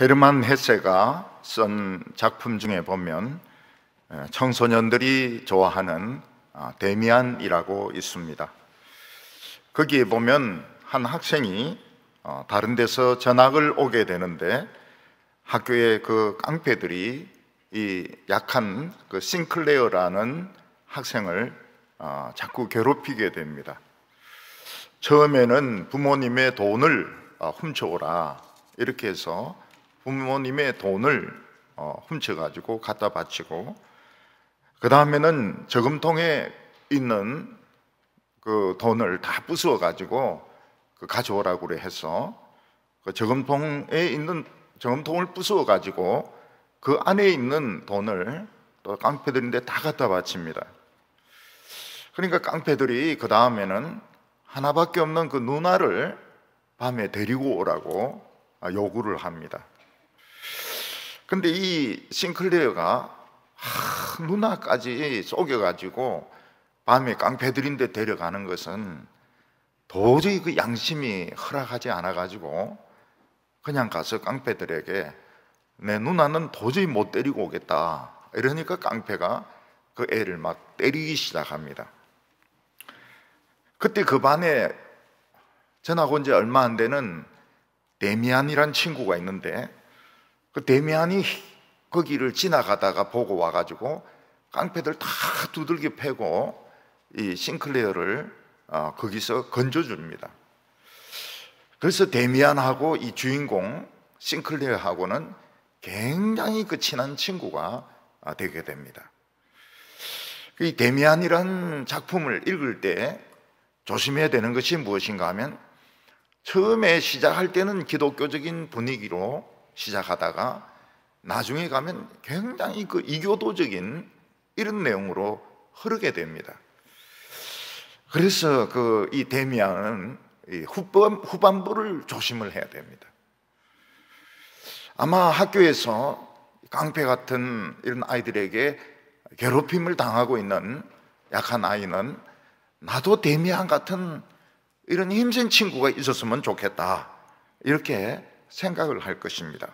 헤르만 헤세가 쓴 작품 중에 보면 청소년들이 좋아하는 데미안이라고 있습니다. 거기에 보면 한 학생이 다른 데서 전학을 오게 되는데 학교의 그 깡패들이 이 약한 그 싱클레어라는 학생을 자꾸 괴롭히게 됩니다. 처음에는 부모님의 돈을 훔쳐오라 이렇게 해서 부모님의 돈을 훔쳐가지고 갖다 바치고, 그 다음에는 저금통에 있는 그 돈을 다 부수어가지고 가져오라고 해서 그 저금통을 부수어가지고 그 안에 있는 돈을 또 깡패들인데 다 갖다 바칩니다. 그러니까 깡패들이 그 다음에는 하나밖에 없는 그 누나를 밤에 데리고 오라고 요구를 합니다. 근데 이 싱클레어가 누나까지 속여가지고 밤에 깡패들인데 데려가는 것은 도저히 그 양심이 허락하지 않아가지고 그냥 가서 깡패들에게 내 누나는 도저히 못 데리고 오겠다 이러니까 깡패가 그 애를 막 때리기 시작합니다. 그때 그 반에 전학 온 지 얼마 안 되는 데미안이란 친구가 있는데, 그 데미안이 거기를 지나가다가 보고 와가지고 깡패들 다 두들겨 패고 이 싱클레어를 거기서 건져줍니다. 그래서 데미안하고 이 주인공 싱클레어하고는 굉장히 그 친한 친구가 되게 됩니다. 이 데미안이라는 작품을 읽을 때 조심해야 되는 것이 무엇인가 하면, 처음에 시작할 때는 기독교적인 분위기로 시작하다가 나중에 가면 굉장히 그 이교도적인 이런 내용으로 흐르게 됩니다. 그래서 이 데미안은 후반부를 조심을 해야 됩니다. 아마 학교에서 깡패 같은 이런 아이들에게 괴롭힘을 당하고 있는 약한 아이는 나도 데미안 같은 이런 힘센 친구가 있었으면 좋겠다 이렇게 생각을 할 것입니다.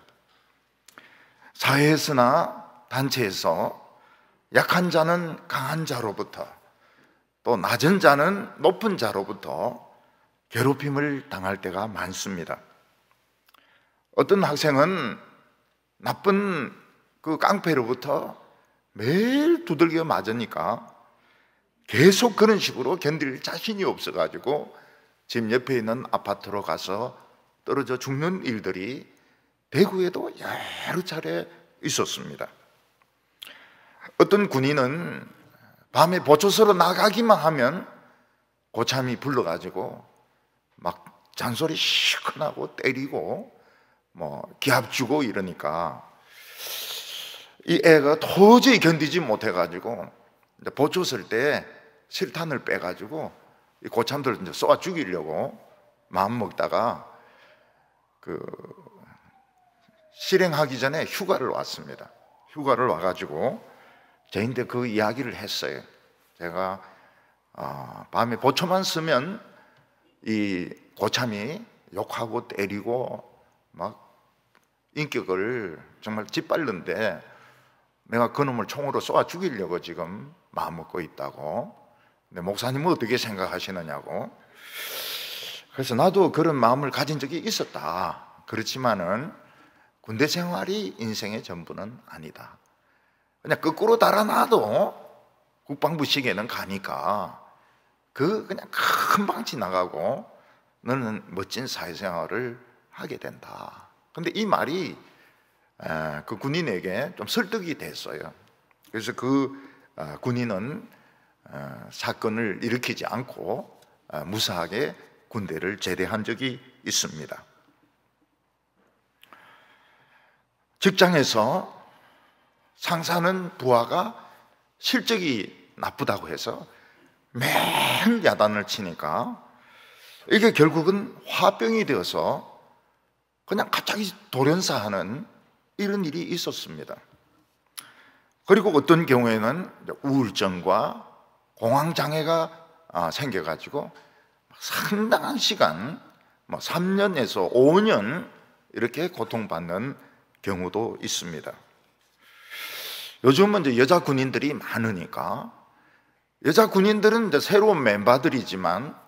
사회에서나 단체에서 약한 자는 강한 자로부터, 또 낮은 자는 높은 자로부터 괴롭힘을 당할 때가 많습니다. 어떤 학생은 나쁜 그 깡패로부터 매일 두들겨 맞으니까 계속 그런 식으로 견딜 자신이 없어가지고 집 옆에 있는 아파트로 가서 떨어져 죽는 일들이 대구에도 여러 차례 있었습니다. 어떤 군인은 밤에 보초서로 나가기만 하면 고참이 불러가지고 막 잔소리 시큰하고 때리고 기합 주고 이러니까 이 애가 도저히 견디지 못해가지고 보초 설 때 실탄을 빼가지고 이 고참들 이제 쏘아 죽이려고 마음 먹다가 실행하기 전에 휴가를 왔습니다. 휴가를 와가지고 저한테 그 이야기를 했어요. 제가 밤에 보초만 쓰면 이 고참이 욕하고 때리고 막 인격을 정말 짓밟는데 내가 그놈을 총으로 쏘아 죽이려고 지금 마음 먹고 있다고. 근데 목사님은 어떻게 생각하시느냐고. 그래서 나도 그런 마음을 가진 적이 있었다. 그렇지만은 군대 생활이 인생의 전부는 아니다. 그냥 거꾸로 달아놔도 국방부 시계는 가니까 그냥 금방 지나가고 너는 멋진 사회생활을 하게 된다. 근데 이 말이 그 군인에게 좀 설득이 됐어요. 그래서 그 군인은 사건을 일으키지 않고 무사하게 군대를 제대한 적이 있습니다. 직장에서 상사는 부하가 실적이 나쁘다고 해서 매일 야단을 치니까 이게 결국은 화병이 되어서 그냥 갑자기 돌연사하는 이런 일이 있었습니다. 그리고 어떤 경우에는 우울증과 공황장애가 생겨가지고 상당한 시간 3년에서 5년 이렇게 고통받는 경우도 있습니다. 요즘은 이제 여자 군인들이 많으니까 여자 군인들은 이제 새로운 멤버들이지만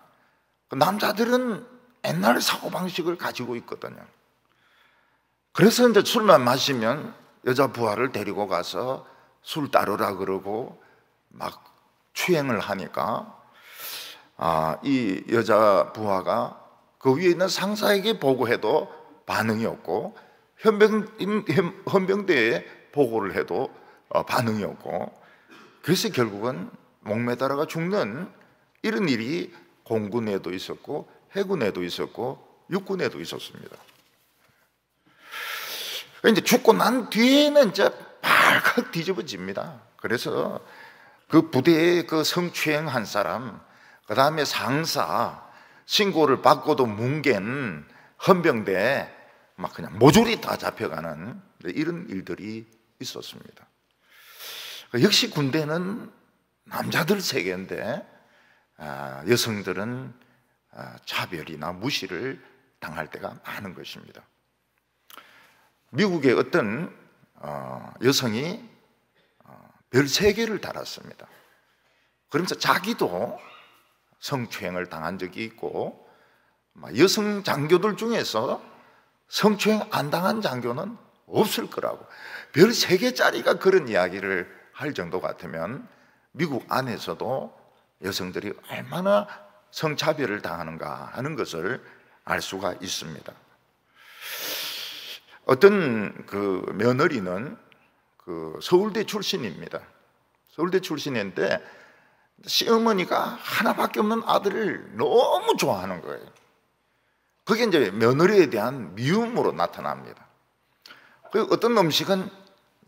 남자들은 옛날 사고방식을 가지고 있거든요. 그래서 이제 술만 마시면 여자 부하를 데리고 가서 술 따르라 그러고 막 추행을 하니까 이 여자 부하가 그 위에 있는 상사에게 보고해도 반응이 없고 헌병대에 보고를 해도 반응이 없고, 그래서 결국은 목매달아가 죽는 이런 일이 공군에도 있었고 해군에도 있었고 육군에도 있었습니다. 이제 죽고 난 뒤에는 이제 발칵 뒤집어집니다. 그래서 그 부대에 그 성추행한 사람, 그 다음에 상사, 신고를 받고도 뭉갠 헌병대 막 그냥 모조리 다 잡혀가는 이런 일들이 있었습니다. 역시 군대는 남자들 세계인데 여성들은 차별이나 무시를 당할 때가 많은 것입니다. 미국의 어떤 여성이 별 3개를 달았습니다. 그러면서 자기도 성추행을 당한 적이 있고, 여성 장교들 중에서 성추행 안 당한 장교는 없을 거라고, 별 3개짜리가 그런 이야기를 할 정도 같으면 미국 안에서도 여성들이 얼마나 성차별을 당하는가 하는 것을 알 수가 있습니다. 어떤 그 며느리는 그 서울대 출신입니다. 서울대 출신인데 시어머니가 하나밖에 없는 아들을 너무 좋아하는 거예요. 그게 이제 며느리에 대한 미움으로 나타납니다. 그리고 어떤 음식은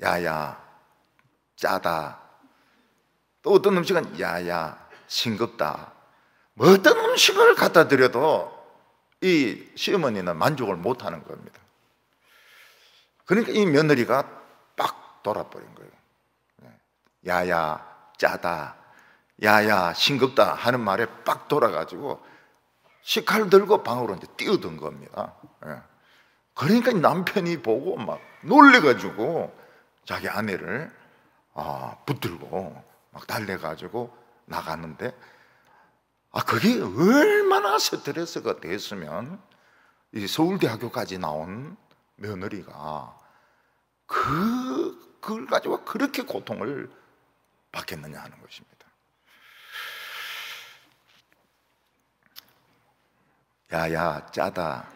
야야 짜다, 또 어떤 음식은 야야 싱겁다. 뭐 어떤 음식을 갖다 드려도 이 시어머니는 만족을 못하는 겁니다. 그러니까 이 며느리가 빡 돌아버린 거예요. 야야 짜다, 야야 싱겁다 하는 말에 빡 돌아가지고 식칼 들고 방으로 이제 뛰어든 겁니다. 그러니까 남편이 보고 막 놀래가지고 자기 아내를 붙들고 막 달래가지고 나갔는데, 그게 얼마나 스트레스가 됐으면 이 서울대학교까지 나온 며느리가 그걸 가지고 그렇게 고통을 받겠느냐 하는 것입니다. 야야 짜다,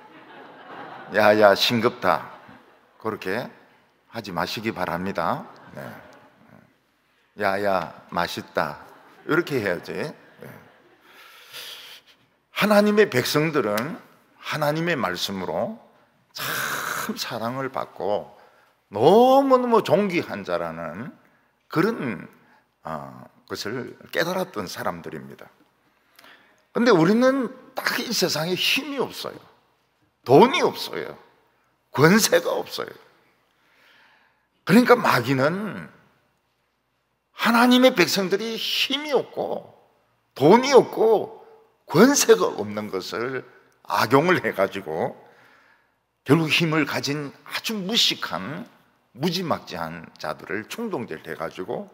야야 싱겁다, 그렇게 하지 마시기 바랍니다. 네. 야야 맛있다, 이렇게 해야지. 네. 하나님의 백성들은 하나님의 말씀으로 참 사랑을 받고 너무너무 존귀한 자라는 그런 것을 깨달았던 사람들입니다. 그런데 우리는 딱 이 세상에 힘이 없어요. 돈이 없어요. 권세가 없어요. 그러니까 마귀는 하나님의 백성들이 힘이 없고 돈이 없고 권세가 없는 것을 악용을 해가지고 결국 힘을 가진 아주 무식한 무지막지한 자들을 충동질 해가지고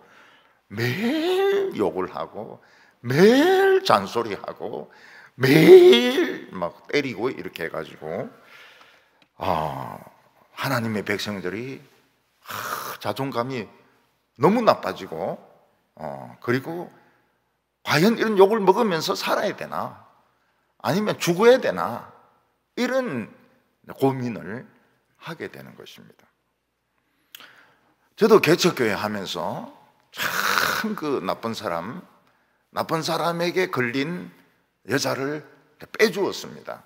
매일 욕을 하고 매일 잔소리하고 매일 막 때리고 이렇게 해가지고 하나님의 백성들이 자존감이 너무 나빠지고 그리고 과연 이런 욕을 먹으면서 살아야 되나 아니면 죽어야 되나 이런 고민을 하게 되는 것입니다. 저도 개척교회 하면서 참 그 나쁜 사람에게 걸린 여자를 빼주었습니다.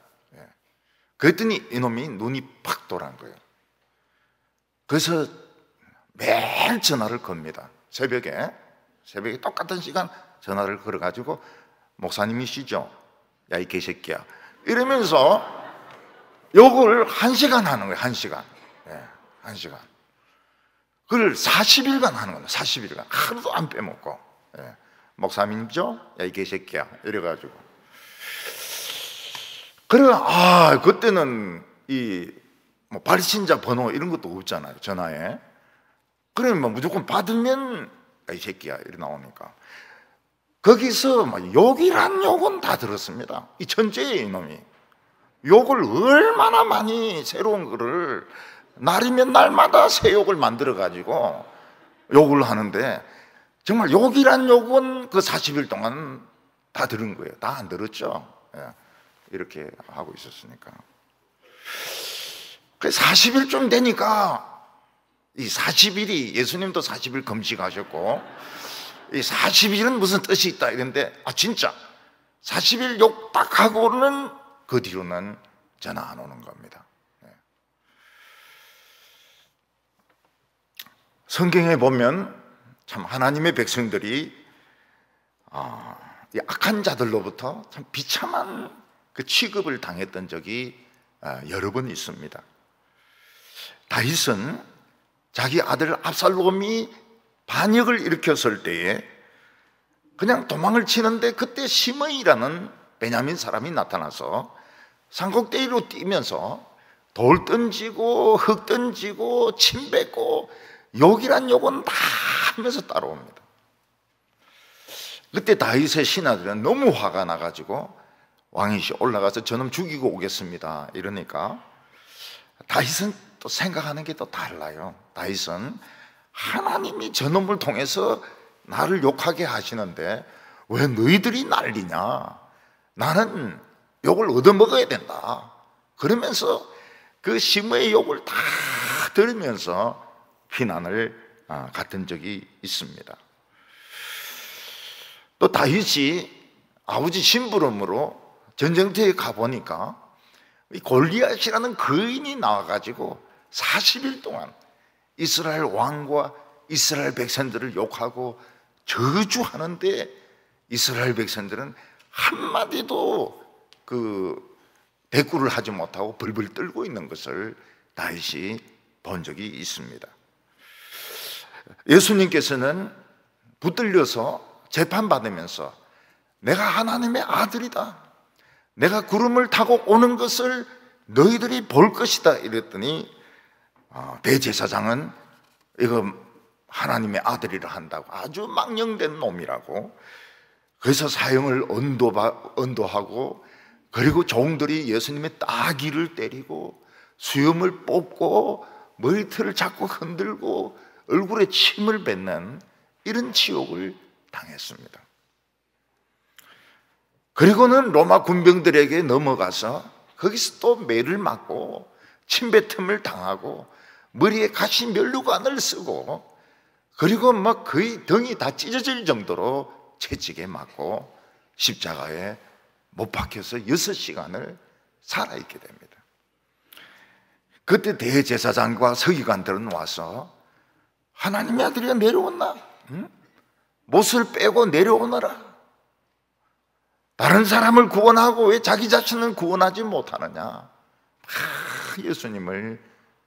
그랬더니 이놈이 눈이 팍 돌아간 거예요. 그래서 매일 전화를 겁니다. 새벽에 똑같은 시간 전화를 걸어가지고 목사님이시죠? 야 이 개새끼야 이러면서 욕을 1시간 하는 거예요. 1시간. 1시간. 그걸 40일간 하는 거예요. 40일간. 하루도 안 빼먹고. 목사님이죠? 야 이 개새끼야 이래가지고. 그래, 그때는 이 뭐 발신자 번호 이런 것도 없잖아요, 전화에. 그러면 뭐 무조건 받으면 이 새끼야 이렇게 나오니까 거기서 막 욕이란 욕은 다 들었습니다. 이 천재예요, 이놈이. 욕을 얼마나 많이 새로운 거를 날이면 날마다 새 욕을 만들어 가지고 욕을 하는데, 정말 욕이란 욕은 그 40일 동안 다 들은 거예요. 다 안 들었죠. 이렇게 하고 있었으니까. 40일쯤 되니까, 이 40일이, 예수님도 40일 금식하셨고, 이 40일은 무슨 뜻이 있다 이런데, 진짜 40일 욕 딱 하고는 그 뒤로는 전화 안 오는 겁니다. 성경에 보면 참 하나님의 백성들이 이 악한 자들로부터 참 비참한 그 취급을 당했던 적이 여러 번 있습니다. 다윗은 자기 아들 압살롬이 반역을 일으켰을 때에 그냥 도망을 치는데, 그때 시므이라는 베냐민 사람이 나타나서 산꼭대기로 뛰면서 돌 던지고 흙 던지고 침 뱉고 욕이란 욕은 다 하면서 따라옵니다. 그때 다윗의 신하들은 너무 화가 나가지고 왕이시 올라가서 저놈 죽이고 오겠습니다 이러니까, 다윗은 또 생각하는 게 또 달라요. 다윗은 하나님이 저놈을 통해서 나를 욕하게 하시는데 왜 너희들이 난리냐, 나는 욕을 얻어먹어야 된다 그러면서 그 시므의 욕을 다 들으면서 피난을 갔던 적이 있습니다. 또 다윗이 아버지 심부름으로 전쟁터에 가보니까 이 골리앗이라는 거인이 나와가지고 40일 동안 이스라엘 왕과 이스라엘 백성들을 욕하고 저주하는데, 이스라엘 백성들은 한마디도 그 대꾸를 하지 못하고 벌벌 떨고 있는 것을 다윗이 본 적이 있습니다. 예수님께서는 붙들려서 재판받으면서 내가 하나님의 아들이다, 내가 구름을 타고 오는 것을 너희들이 볼 것이다 이랬더니, 대제사장은 이거 하나님의 아들이라 한다고 아주 망령된 놈이라고, 그래서 사형을 언도하고, 그리고 종들이 예수님의 따귀를 때리고 수염을 뽑고 머리털을 자꾸 흔들고 얼굴에 침을 뱉는 이런 치욕을 당했습니다. 그리고는 로마 군병들에게 넘어가서 거기서 또 매를 맞고 침뱉음을 당하고 머리에 가시 면류관을 쓰고, 그리고 막 거의 등이 다 찢어질 정도로 채찍에 맞고 십자가에 못 박혀서 6시간을 살아있게 됩니다. 그때 대제사장과 서기관들은 와서 하나님의 아들이 내려오나? 못을 빼고 내려오너라. 다른 사람을 구원하고 왜 자기 자신을 구원하지 못하느냐? 예수님을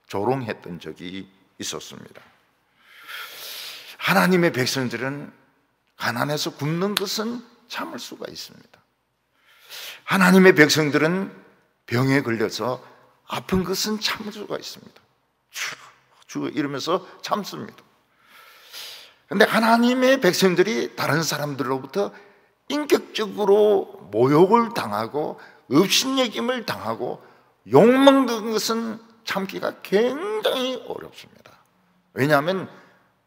조롱했던 적이 있었습니다. 하나님의 백성들은 가난해서 굶는 것은 참을 수가 있습니다. 하나님의 백성들은 병에 걸려서 아픈 것은 참을 수가 있습니다. 이러면서 참습니다. 그런데 하나님의 백성들이 다른 사람들로부터 인격적으로 모욕을 당하고 업신여김을 당하고 욕먹는 것은 참기가 굉장히 어렵습니다. 왜냐하면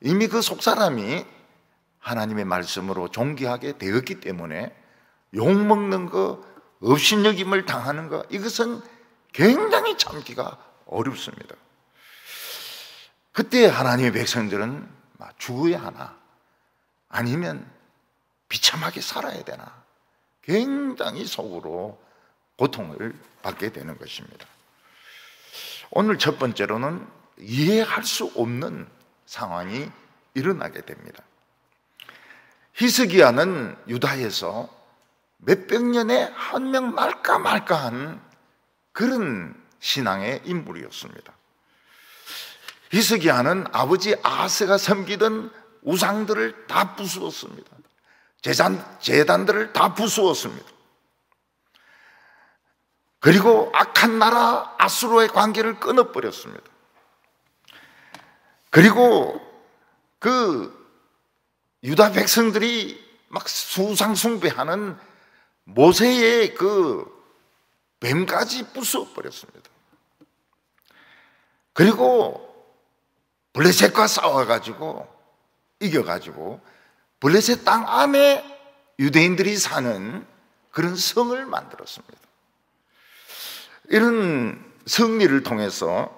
이미 그 속사람이 하나님의 말씀으로 존귀하게 되었기 때문에 욕먹는 거, 업신여김을 당하는 거, 이것은 굉장히 참기가 어렵습니다. 그때 하나님의 백성들은 죽어야 하나, 아니면 비참하게 살아야 되나, 굉장히 속으로 고통을 받게 되는 것입니다. 오늘 첫 번째로는 이해할 수 없는 상황이 일어나게 됩니다. 히스기야는 유다에서 몇백 년에 한 명 날까 말까한 그런 신앙의 인물이었습니다. 히스기야는 아버지 아하스가 섬기던 우상들을 다 부수었습니다. 재단들을 다 부수었습니다. 그리고 악한 나라 아수르와의 관계를 끊어버렸습니다. 그리고 그 유다 백성들이 막 수상 숭배하는 모세의 그 뱀까지 부숴버렸습니다. 그리고 블레셋과 싸워가지고 이겨가지고 블레셋 땅 안에 유대인들이 사는 그런 성을 만들었습니다. 이런 승리를 통해서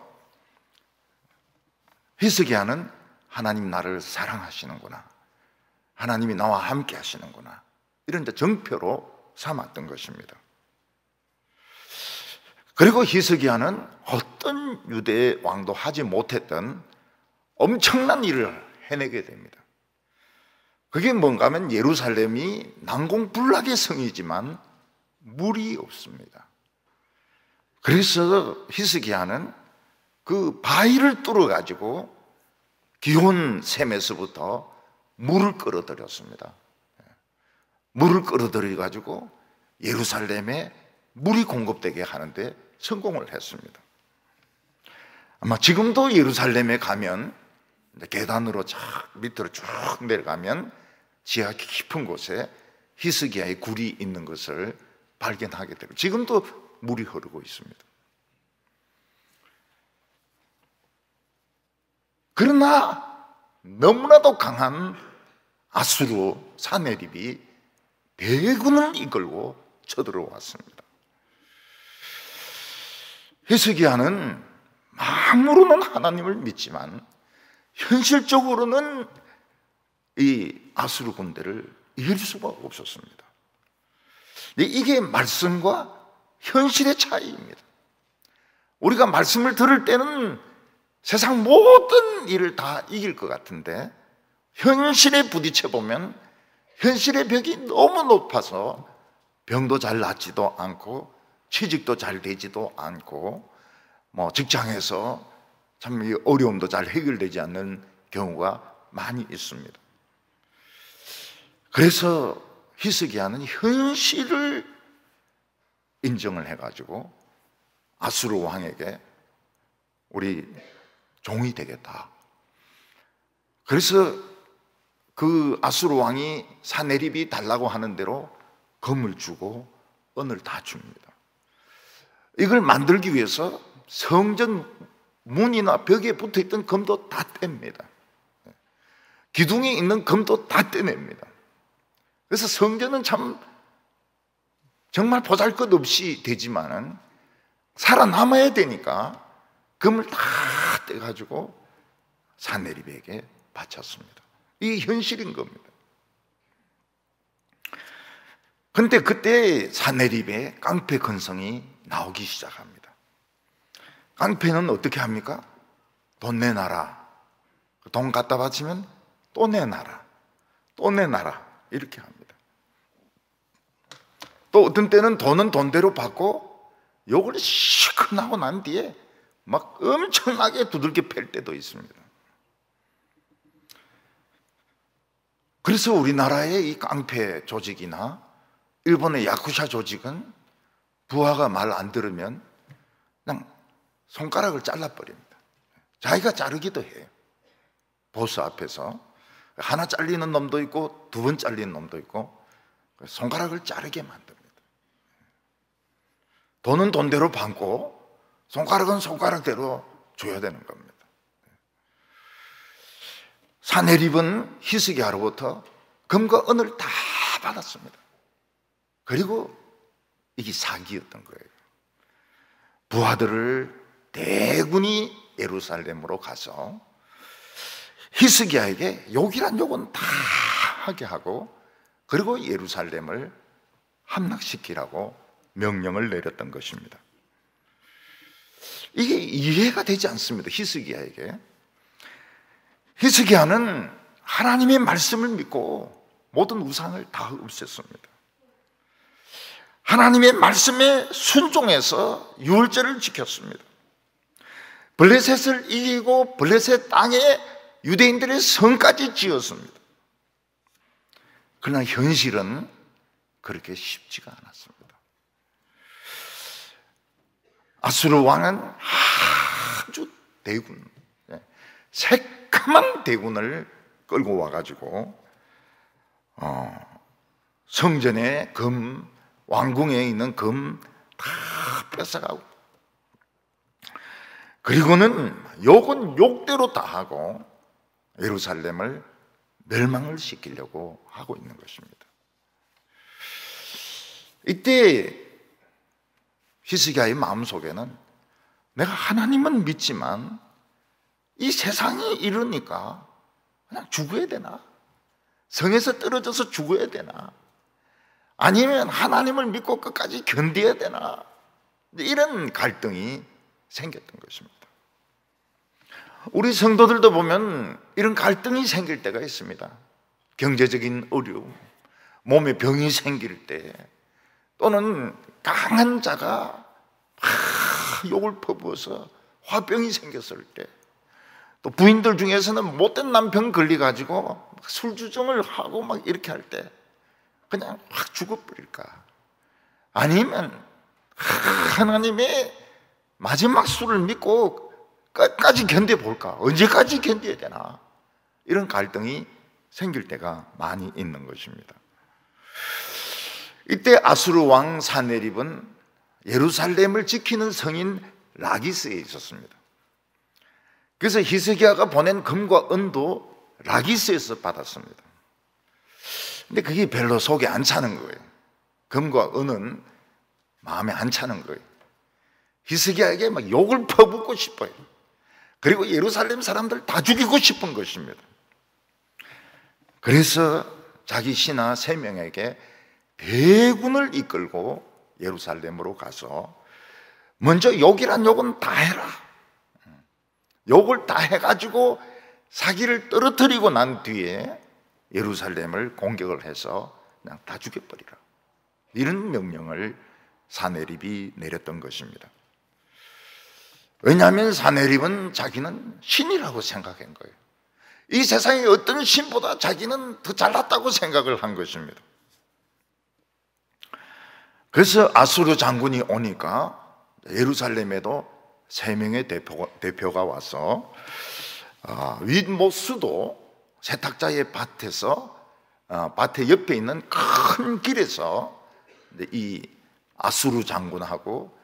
히스기야는 하나님 나를 사랑하시는구나, 하나님이 나와 함께 하시는구나, 이런 정표로 삼았던 것입니다. 그리고 히스기야는 어떤 유대 왕도 하지 못했던 엄청난 일을 해내게 됩니다. 그게 뭔가 하면 예루살렘이 난공불락의 성이지만 물이 없습니다. 그래서 히스기야는 그 바위를 뚫어가지고 기온 샘에서부터 물을 끌어들였습니다. 물을 끌어들여가지고 예루살렘에 물이 공급되게 하는데 성공을 했습니다. 아마 지금도 예루살렘에 가면 계단으로 쫙 밑으로 쭉 내려가면 지하 깊은 곳에 히스기야의 굴이 있는 것을 발견하게 되고 지금도 물이 흐르고 있습니다. 그러나 너무나도 강한 아수르 사네립이 대군을 이끌고 쳐들어왔습니다. 히스기야는 마음으로는 하나님을 믿지만 현실적으로는 이 아수르 군대를 이길 수가 없었습니다. 이게 말씀과 현실의 차이입니다. 우리가 말씀을 들을 때는 세상 모든 일을 다 이길 것 같은데 현실에 부딪혀 보면 현실의 벽이 너무 높아서 병도 잘 낫지도 않고 취직도 잘 되지도 않고 직장에서 참 어려움도 잘 해결되지 않는 경우가 많이 있습니다. 그래서 히스기야는 현실을 인정을 해가지고 아수르 왕에게 우리 종이 되겠다. 그래서 그 아수르 왕이 사네립이 달라고 하는 대로 금을 주고 은을 다 줍니다. 이걸 만들기 위해서 성전 문이나 벽에 붙어있던 금도 다 뗍니다. 기둥에 있는 금도 다 떼냅니다. 그래서 성전은 참 정말 보잘것없이 되지만은 살아남아야 되니까 금을 다 떼가지고 사네립에게 바쳤습니다. 이게 현실인 겁니다. 그런데 그때 사네립의 깡패 근성이 나오기 시작합니다. 깡패는 어떻게 합니까? 돈 내놔라. 돈 갖다 바치면 또 내놔라. 또 내놔라. 이렇게 합니다. 또 어떤 때는 돈은 돈대로 받고 욕을 시큰 하고 난 뒤에 막 엄청나게 두들겨 팰 때도 있습니다. 그래서 우리나라의 이 깡패 조직이나 일본의 야쿠샤 조직은 부하가 말 안 들으면 그냥 손가락을 잘라버립니다. 자기가 자르기도 해요. 보스 앞에서 하나 잘리는 놈도 있고 두 번 잘리는 놈도 있고 손가락을 자르게 만듭니다. 돈은 돈대로 받고 손가락은 손가락대로 줘야 되는 겁니다. 사네립은 히스기야로부터 금과 은을 다 받았습니다. 그리고 이게 사기였던 거예요. 부하들을 대군이 예루살렘으로 가서 히스기야에게 욕이란 욕은 다 하게 하고 그리고 예루살렘을 함락시키라고 명령을 내렸던 것입니다. 이게 이해가 되지 않습니다. 히스기야에게. 히스기야는 하나님의 말씀을 믿고 모든 우상을 다 없앴습니다. 하나님의 말씀에 순종해서 유월절을 지켰습니다. 블레셋을 이기고 블레셋 땅에 유대인들의 성까지 지었습니다. 그러나 현실은 그렇게 쉽지가 않았습니다. 아수르 왕은 아주 대군, 새까만 대군을 끌고 와가지고 성전의 금, 왕궁에 있는 금 다 뺏어가고, 그리고는 욕은 욕대로 다 하고 예루살렘을 멸망을 시키려고 하고 있는 것입니다. 이때 히스기야의 마음속에는 내가 하나님은 믿지만 이 세상이 이러니까 그냥 죽어야 되나? 성에서 떨어져서 죽어야 되나? 아니면 하나님을 믿고 끝까지 견뎌야 되나? 이런 갈등이 생겼던 것입니다. 우리 성도들도 보면 이런 갈등이 생길 때가 있습니다. 경제적인 어려움, 몸에 병이 생길 때, 또는 강한 자가 욕을 퍼부어서 화병이 생겼을 때, 또 부인들 중에서는 못된 남편 걸려가지고 술주정을 하고 막 이렇게 할 때 그냥 확 죽어버릴까? 아니면 하나님의 마지막 수를 믿고 끝까지 견뎌볼까? 언제까지 견뎌야 되나? 이런 갈등이 생길 때가 많이 있는 것입니다. 이때 아수르 왕 사네립은 예루살렘을 지키는 성인 라기스에 있었습니다. 그래서 히스기야가 보낸 금과 은도 라기스에서 받았습니다. 근데 그게 별로 속에 안 차는 거예요. 금과 은은 마음에 안 차는 거예요. 히스기야에게 막 욕을 퍼붓고 싶어요. 그리고 예루살렘 사람들 다 죽이고 싶은 것입니다. 그래서 자기 신하 3명에게 대군을 이끌고 예루살렘으로 가서 먼저 욕이란 욕은 다 해라. 욕을 다 해가지고 사기를 떨어뜨리고 난 뒤에 예루살렘을 공격을 해서 그냥 다 죽여버리라. 이런 명령을 사네립이 내렸던 것입니다. 왜냐하면 사네립은 자기는 신이라고 생각한 거예요. 이 세상의 어떤 신보다 자기는 더 잘났다고 생각을 한 것입니다. 그래서 아수르 장군이 오니까 예루살렘에도 3명의 대표가 와서 윗모스도 세탁자의 밭에서 밭의 옆에 있는 큰 길에서 이 아수르 장군하고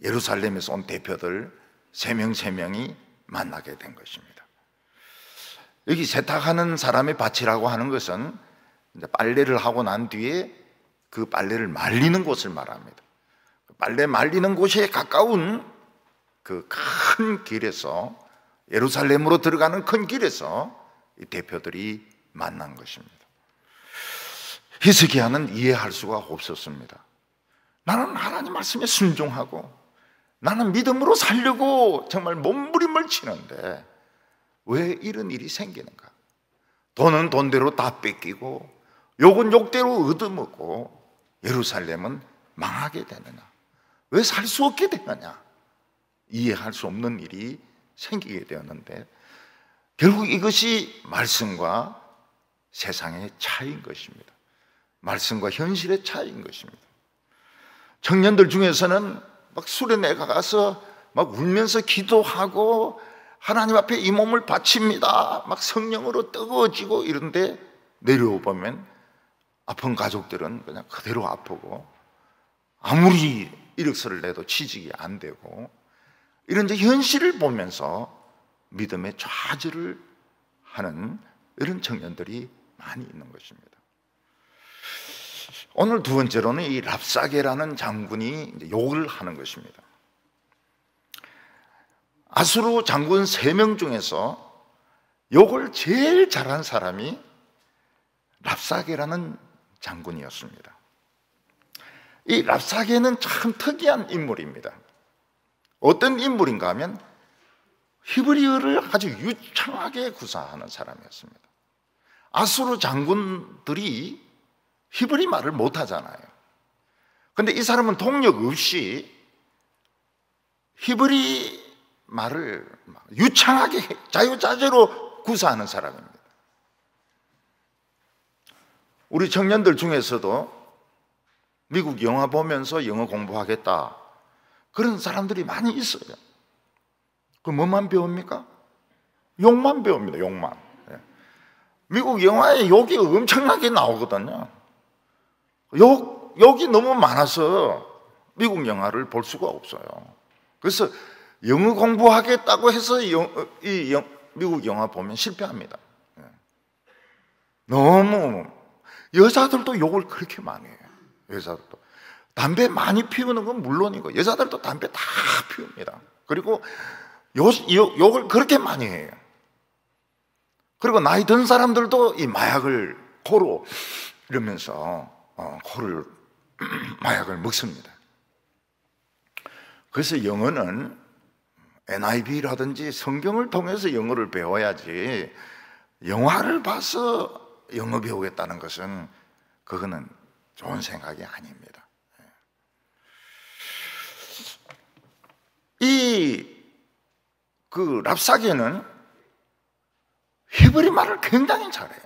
예루살렘에서 온 대표들 3명이 만나게 된 것입니다. 여기 세탁하는 사람의 밭이라고 하는 것은 이제 빨래를 하고 난 뒤에 그 빨래를 말리는 곳을 말합니다. 빨래 말리는 곳에 가까운 그 큰 길에서, 예루살렘으로 들어가는 큰 길에서 이 대표들이 만난 것입니다. 히스기야는 이해할 수가 없었습니다. 나는 하나님 말씀에 순종하고 나는 믿음으로 살려고 정말 몸부림을 치는데 왜 이런 일이 생기는가? 돈은 돈대로 다 뺏기고 욕은 욕대로 얻어먹고 예루살렘은 망하게 되느냐? 왜 살 수 없게 되느냐? 이해할 수 없는 일이 생기게 되었는데 결국 이것이 말씀과 세상의 차이인 것입니다. 말씀과 현실의 차이인 것입니다. 청년들 중에서는 막 수련회 가서 막 울면서 기도하고 하나님 앞에 이 몸을 바칩니다. 막 성령으로 뜨거워지고 이런데 내려오 보면 아픈 가족들은 그냥 그대로 아프고 아무리 이력서를 내도 취직이 안 되고 이런 이제 현실을 보면서 믿음의 좌절을 하는 이런 청년들이 많이 있는 것입니다. 오늘 두 번째로는 이 랍사게라는 장군이 욕을 하는 것입니다. 아수르 장군 3명 중에서 욕을 제일 잘한 사람이 랍사게라는 장군이었습니다. 이 랍사게는 참 특이한 인물입니다. 어떤 인물인가 하면 히브리어를 아주 유창하게 구사하는 사람이었습니다. 아수르 장군들이 히브리 말을 못하잖아요. 그런데 이 사람은 동력 없이 히브리 말을 유창하게 자유자재로 구사하는 사람입니다. 우리 청년들 중에서도 미국 영화 보면서 영어 공부하겠다, 그런 사람들이 많이 있어요. 그 뭐만 배웁니까? 욕만 배웁니다. 욕만. 미국 영화에 욕이 엄청나게 나오거든요. 욕이 너무 많아서 미국 영화를 볼 수가 없어요. 그래서 영어 공부하겠다고 해서 미국 영화 보면 실패합니다. 너무 여자들도 욕을 그렇게 많이 해요. 여자들도 담배 많이 피우는 건 물론이고 여자들도 담배 다 피웁니다. 그리고 욕을 그렇게 많이 해요. 그리고 나이 든 사람들도 이 마약을 코로 이러면서 코를 마약을 먹습니다. 그래서 영어는 NIV라든지 성경을 통해서 영어를 배워야지 영화를 봐서 영어 배우겠다는 것은 그거는 좋은 생각이 아닙니다. 그 랍사게는 히브리 말을 굉장히 잘해요.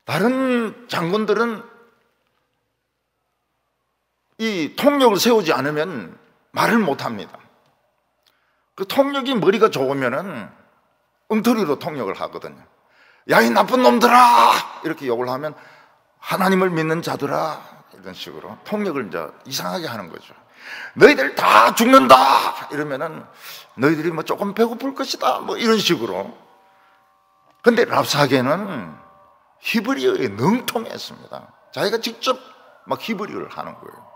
다른 장군들은 이 통역을 세우지 않으면 말을 못합니다. 그 통역이 머리가 좋으면은 엉터리로 통역을 하거든요. 야, 이 나쁜 놈들아! 이렇게 욕을 하면 하나님을 믿는 자들아! 이런 식으로 통역을 이제 이상하게 하는 거죠. 너희들 다 죽는다! 이러면은 너희들이 뭐 조금 배고플 것이다. 뭐 이런 식으로. 근데 랍사게는 히브리어에 능통했습니다. 자기가 직접 막 히브리어를 하는 거예요.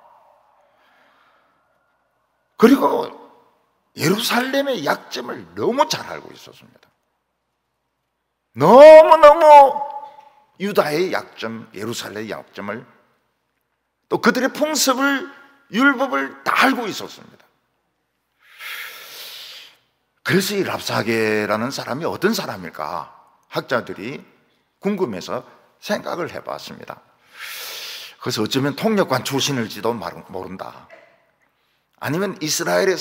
그리고 예루살렘의 약점을 너무 잘 알고 있었습니다. 너무너무 유다의 약점, 예루살렘의 약점을 또 그들의 풍습을, 율법을 다 알고 있었습니다. 그래서 이 랍사게라는 사람이 어떤 사람일까? 학자들이 궁금해서 생각을 해봤습니다. 그래서 어쩌면 통역관 출신일지도 모른다. 아니면 이스라엘이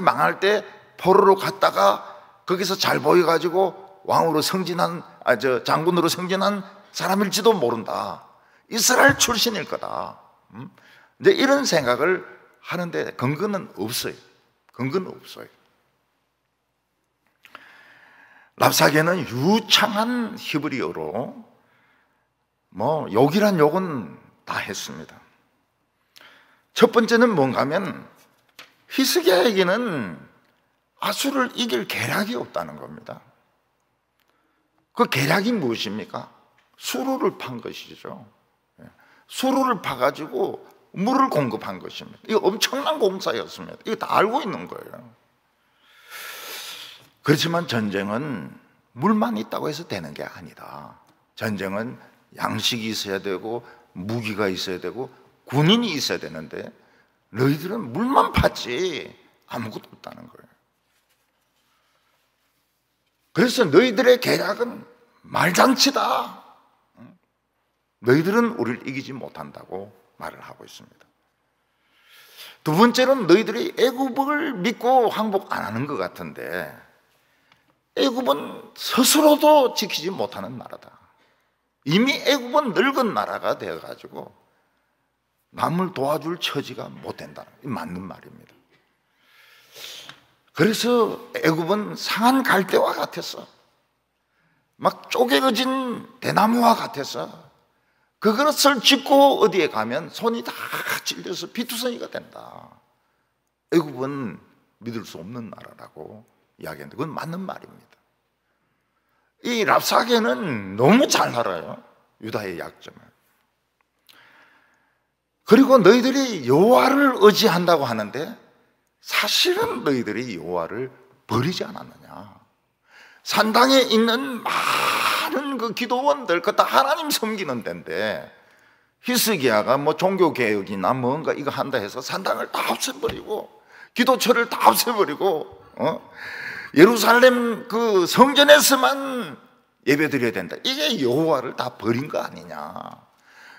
망할 때 포로로 갔다가 거기서 잘 보여가지고 왕으로 장군으로 승진한 사람일지도 모른다. 이스라엘 출신일 거다. 이제 이런 생각을 하는데 근거는 없어요. 근거는 없어요. 랍사게는 유창한 히브리어로 욕이란 욕은 다 했습니다. 첫 번째는 뭔가 하면 히스기야에게는 아수를 이길 계략이 없다는 겁니다. 그 계략이 무엇입니까? 수로를 판 것이죠. 수로를 파가지고 물을 공급한 것입니다. 이거 엄청난 공사였습니다. 이거 다 알고 있는 거예요. 그렇지만 전쟁은 물만 있다고 해서 되는 게 아니다. 전쟁은 양식이 있어야 되고 무기가 있어야 되고 군인이 있어야 되는데 너희들은 물만 팠지 아무것도 없다는 거예요. 그래서 너희들의 계략은 말잔치다. 너희들은 우리를 이기지 못한다고 말을 하고 있습니다. 두 번째는 너희들이 애굽을 믿고 항복 안 하는 것 같은데 애굽은 스스로도 지키지 못하는 나라다. 이미 애굽은 늙은 나라가 되어가지고 남을 도와줄 처지가 못 된다. 맞는 말입니다. 그래서 애굽은 상한 갈대와 같았어. 막 쪼개진 대나무와 같아서 그것을 짚고 어디에 가면 손이 다 찔려서 피투성이가 된다. 애굽은 믿을 수 없는 나라라고 이야기했는데 그건 맞는 말입니다. 이 랍사게는 너무 잘 알아요. 유다의 약점을. 그리고 너희들이 여호와를 의지한다고 하는데 사실은 너희들이 여호와를 버리지 않았느냐. 산당에 있는 많은 그 기도원들 그거 다 하나님 섬기는 데인데 히스기야가 뭐 종교개혁이나 뭔가 이거 한다 해서 산당을 다 없애버리고 기도처를 다 없애버리고 예루살렘 그 성전에서만 예배드려야 된다. 이게 여호와를 다 버린 거 아니냐.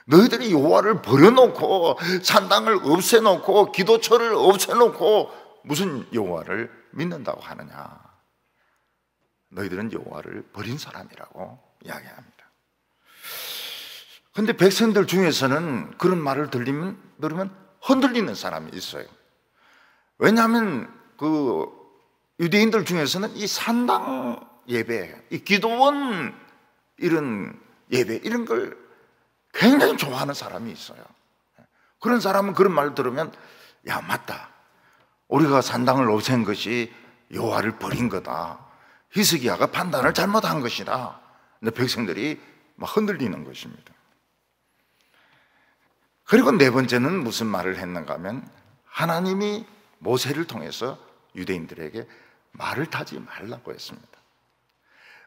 너희들이 여호와를 버려놓고 산당을 없애놓고 기도처를 없애놓고 무슨 여호와를 믿는다고 하느냐. 너희들은 여호와를 버린 사람이라고 이야기합니다. 근데 백성들 중에서는 그런 말을 들으면 흔들리는 사람이 있어요. 왜냐하면 그 유대인들 중에서는 이 산당 예배, 이 기도원 이런 예배 이런 걸 굉장히 좋아하는 사람이 있어요. 그런 사람은 그런 말을 들으면 야 맞다, 우리가 산당을 없앤 것이 여호와를 버린 거다, 히스기야가 판단을 잘못한 것이다. 근데 백성들이 막 흔들리는 것입니다. 그리고 네 번째는 무슨 말을 했는가 하면 하나님이 모세를 통해서 유대인들에게 말을 타지 말라고 했습니다.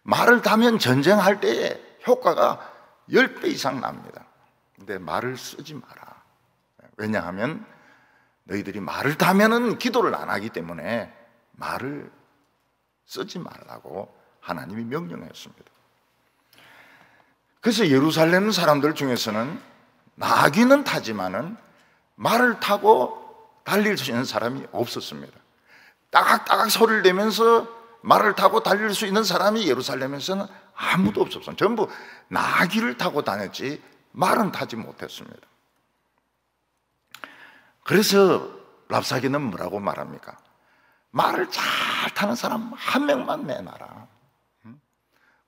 말을 타면 전쟁할 때에 효과가 10배 이상 납니다. 근데 말을 쓰지 마라. 왜냐하면 너희들이 말을 타면은 기도를 안 하기 때문에 말을 쓰지 말라고 하나님이 명령했습니다. 그래서 예루살렘 사람들 중에서는 나귀는 타지만은 말을 타고 달릴 수 있는 사람이 없었습니다. 따각따각 소리를 내면서 말을 타고 달릴 수 있는 사람이 예루살렘에서는 아무도 없었어요. 전부 나귀를 타고 다녔지 말은 타지 못했습니다. 그래서 랍사기는 뭐라고 말합니까? 말을 잘 타는 사람 한 명만 내놔라.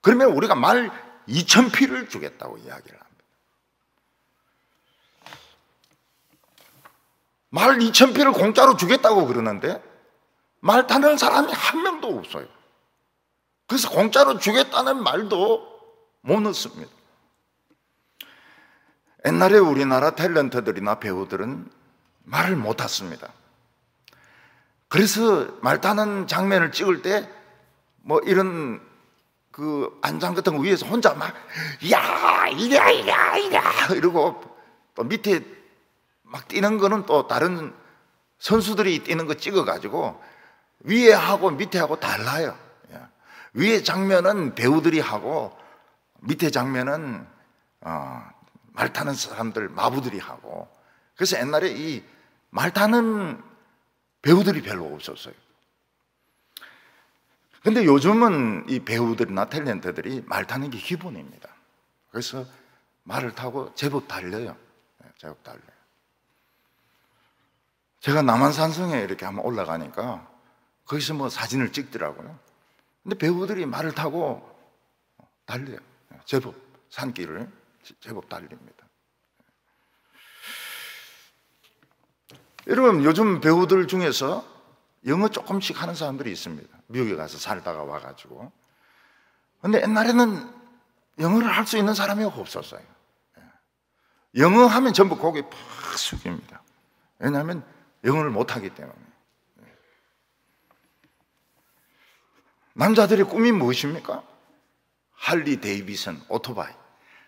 그러면 우리가 말 2,000匹를 주겠다고 이야기를 합니다. 말 2,000匹를 공짜로 주겠다고 그러는데 말 타는 사람이 한 명도 없어요. 그래서 공짜로 주겠다는 말도 못 넣습니다. 옛날에 우리나라 탤런트들이나 배우들은 말을 못 탔습니다. 그래서 말 타는 장면을 찍을 때 뭐 이런 그 안장 같은 거 위에서 혼자 막 야 이랴 이랴 이랴 이러고 또 밑에 막 뛰는 거는 또 다른 선수들이 뛰는 거 찍어가지고 위에 하고 밑에 하고 달라요. 위에 장면은 배우들이 하고 밑에 장면은 말 타는 사람들 마부들이 하고. 그래서 옛날에 이 말 타는 배우들이 별로 없었어요. 근데 요즘은 이 배우들이나 탤런트들이 말 타는 게 기본입니다. 그래서 말을 타고 제법 달려요. 제법 달려요. 제가 남한산성에 이렇게 한번 올라가니까 거기서 뭐 사진을 찍더라고요. 근데 배우들이 말을 타고 달려요. 제법 산길을 제법 달립니다. 여러분, 요즘 배우들 중에서 영어 조금씩 하는 사람들이 있습니다. 미국에 가서 살다가 와가지고. 근데 옛날에는 영어를 할 수 있는 사람이 없었어요. 영어 하면 전부 고개 팍 숙입니다. 왜냐하면 영어를 못하기 때문에. 남자들의 꿈이 무엇입니까? 할리 데이비슨 오토바이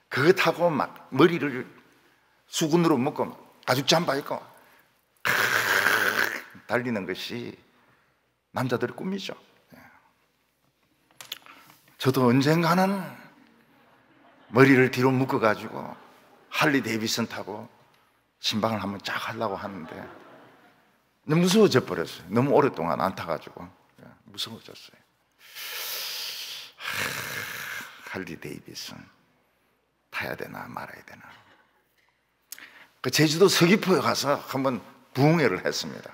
그거 타고 막 머리를 수건으로 묶고 가죽 잠바 입고 달리는 것이 남자들의 꿈이죠. 저도 언젠가는 머리를 뒤로 묶어가지고 할리 데이비슨 타고 신방을 한번 쫙 하려고 하는데 너무 무서워져 버렸어요. 너무 오랫동안 안 타가지고 무서워졌어요. 할리 데이비슨 타야 되나 말아야 되나. 그 제주도 서귀포에 가서 한번 부흥회를 했습니다.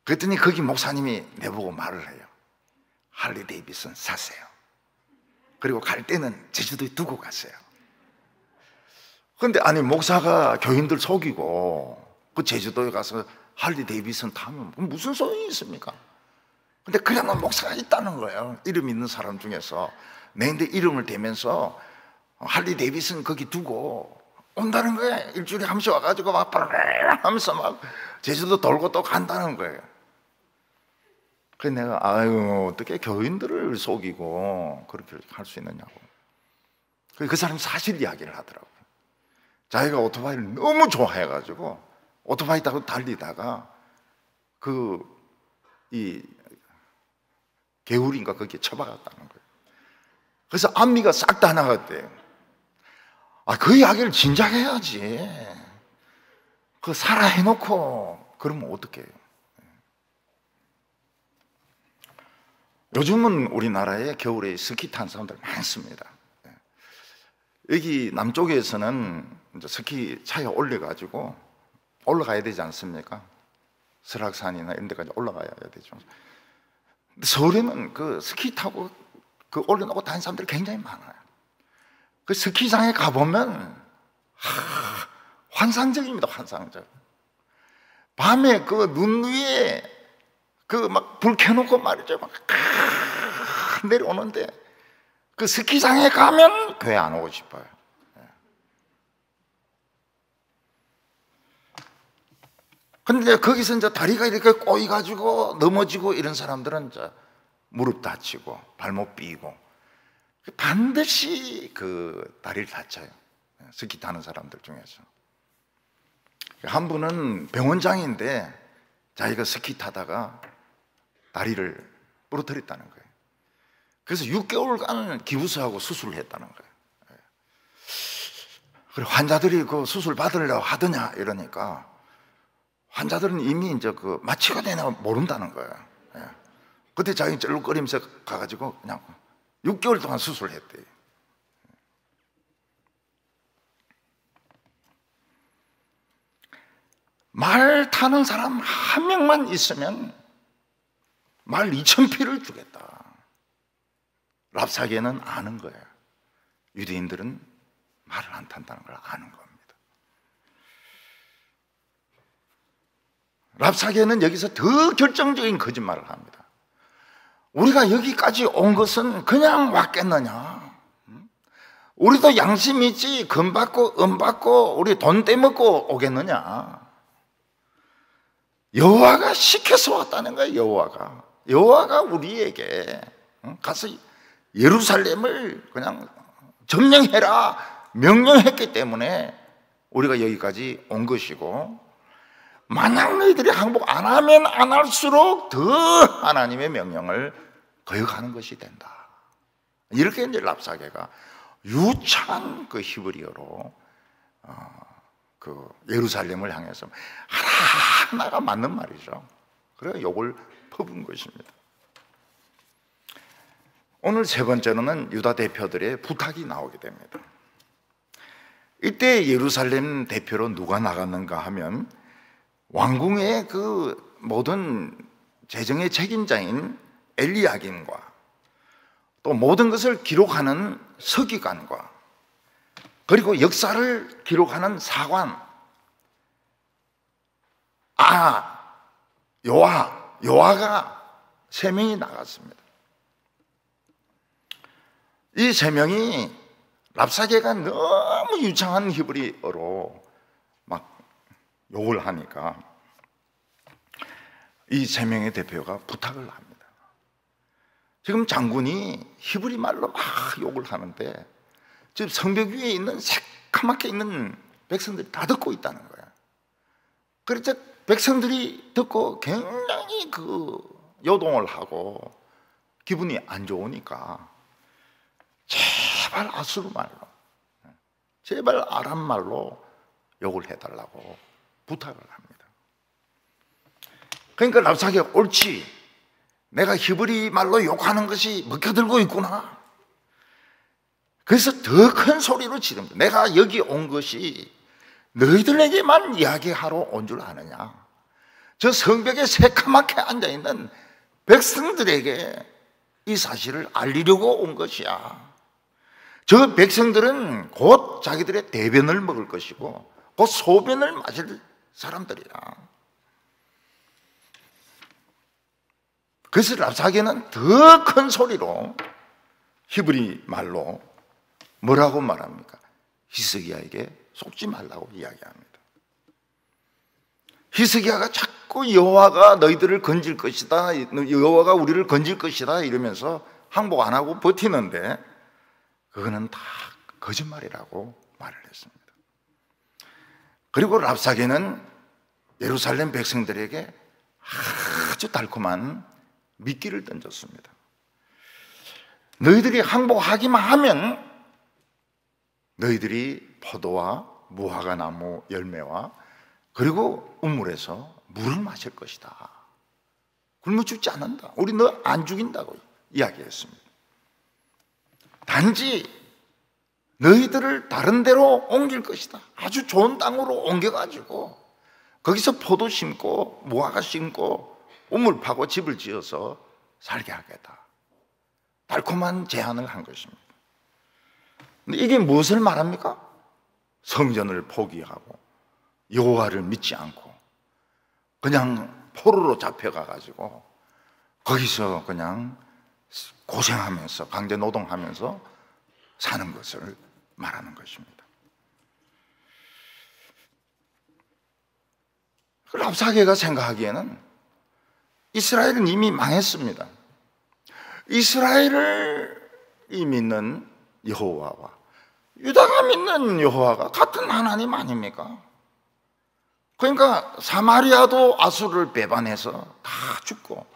그랬더니 거기 목사님이 내보고 말을 해요. 할리 데이비슨 사세요. 그리고 갈 때는 제주도에 두고 가세요. 그런데 아니 목사가 교인들 속이고 그 제주도에 가서 할리 데이비슨 타면 무슨 소용이 있습니까? 근데 그냥 목사가 있다는 거예요. 이름 있는 사람 중에서 내인데 이름을 대면서 할리 데이비슨 거기 두고 온다는 거예요. 일주일에 한 번씩 와가지고 막 하면서 막 제주도 돌고 또 간다는 거예요. 그래서 내가 아유 어떻게 교인들을 속이고 그렇게 할 수 있느냐고. 그 사람이 사실 이야기를 하더라고요. 자기가 오토바이를 너무 좋아해가지고 오토바이 타고 달리다가 이 개울인가 거기에 처박았다는 거예요. 그래서 앞니가 싹 다 나갔대요. 그 이야기를 진작 해야지. 그거 살아 해놓고 그러면 어떡해요. 요즘은 우리나라에 겨울에 스키 탄 사람들 많습니다. 여기 남쪽에서는 이제 스키 차에 올려가지고 올라가야 되지 않습니까? 설악산이나 이런 데까지 올라가야 되죠. 근데 서울에는 그 스키 타고 그 올려놓고 다니는 사람들이 굉장히 많아요. 그 스키장에 가보면 환상적입니다. 환상적. 밤에 그 눈 위에 그 막 불 켜놓고 말이죠, 막 내려오는데 그 스키장에 가면 교회 안 오고 싶어요. 근데 거기서 이제 다리가 이렇게 꼬이가지고 넘어지고 이런 사람들은 이제 무릎 다치고 발목 삐고 반드시 그 다리를 다쳐요. 스키 타는 사람들 중에서. 한 분은 병원장인데 자기가 스키 타다가 다리를 부러뜨렸다는 거예요. 그래서 6개월간 기부스하고 수술을 했다는 거예요. 그리고 환자들이 그 수술 받으려고 하더냐 이러니까 환자들은 이미 이제 그 마취가 되나 모른다는 거예요. 그때 자기 쩔룩거리면서 가가지고 그냥 6개월 동안 수술을 했대요. 말 타는 사람 한 명만 있으면 말 2,000피를 주겠다. 랍사게는 아는 거예요. 유대인들은 말을 안 탄다는 걸 아는 겁니다. 랍사게는 여기서 더 결정적인 거짓말을 합니다. 우리가 여기까지 온 것은 그냥 왔겠느냐? 우리도 양심 있지, 금 받고 은 받고 우리 돈 떼먹고 오겠느냐? 여호와가 시켜서 왔다는 거예요. 여호와가 우리에게 가서 예루살렘을 그냥 점령해라 명령했기 때문에 우리가 여기까지 온 것이고, 만약 너희들이 항복 안 하면 안 할수록 더 하나님의 명령을 거역하는 것이 된다. 이렇게 이제 랍사게가 유창한 그 히브리어로 그 예루살렘을 향해서 하나가 맞는 말이죠. 그래서 욕을 퍼부은 것입니다. 오늘 세 번째로는 유다 대표들의 부탁이 나오게 됩니다. 이때 예루살렘 대표로 누가 나갔는가 하면 왕궁의 그 모든 재정의 책임자인 엘리야김과 또 모든 것을 기록하는 서기관과 그리고 역사를 기록하는 사관, 요아가 세 명이 나갔습니다. 이 세 명이 랍사게가 너무 유창한 히브리어로 막 욕을 하니까 이 세 명의 대표가 부탁을 합니다. 지금 장군이 히브리 말로 막 욕을 하는데 지금 성벽 위에 있는 새카맣게 있는 백성들이 다 듣고 있다는 거예요. 그래서 백성들이 듣고 굉장히 그 요동을 하고 기분이 안 좋으니까 제발 아수르 말로, 제발 아람 말로 욕을 해달라고 부탁을 합니다. 그러니까 랍사게가 옳지, 내가 히브리 말로 욕하는 것이 먹혀들고 있구나. 그래서 더 큰 소리로 지릅니다. 내가 여기 온 것이 너희들에게만 이야기하러 온 줄 아느냐? 저 성벽에 새카맣게 앉아있는 백성들에게 이 사실을 알리려고 온 것이야. 저 백성들은 곧 자기들의 대변을 먹을 것이고 곧 소변을 마실 사람들이야. 그래서 랍사게는 더 큰 소리로 히브리 말로 뭐라고 말합니까? 히스기야에게 속지 말라고 이야기합니다. 히스기야가 자꾸 여호와가 너희들을 건질 것이다, 여호와가 우리를 건질 것이다 이러면서 항복 안 하고 버티는데 그거는 다 거짓말이라고 말을 했습니다. 그리고 랍사게는 예루살렘 백성들에게 아주 달콤한 미끼를 던졌습니다. 너희들이 항복하기만 하면 너희들이 포도와 무화과 나무 열매와 그리고 우물에서 물을 마실 것이다. 굶어 죽지 않는다. 우리 너 안 죽인다고 이야기했습니다. 단지 너희들을 다른 데로 옮길 것이다. 아주 좋은 땅으로 옮겨가지고 거기서 포도 심고 무화과 심고 우물 파고 집을 지어서 살게 하겠다. 달콤한 제안을 한 것입니다. 근데 이게 무엇을 말합니까? 성전을 포기하고 여호와를 믿지 않고 그냥 포로로 잡혀가가지고 거기서 그냥 고생하면서 강제 노동하면서 사는 것을 말하는 것입니다. 랍사게가 생각하기에는 이스라엘은 이미 망했습니다. 이스라엘을 믿는 여호와와 유다가 믿는 여호와가 같은 하나님 아닙니까? 그러니까 사마리아도 아수르를 배반해서 다 죽고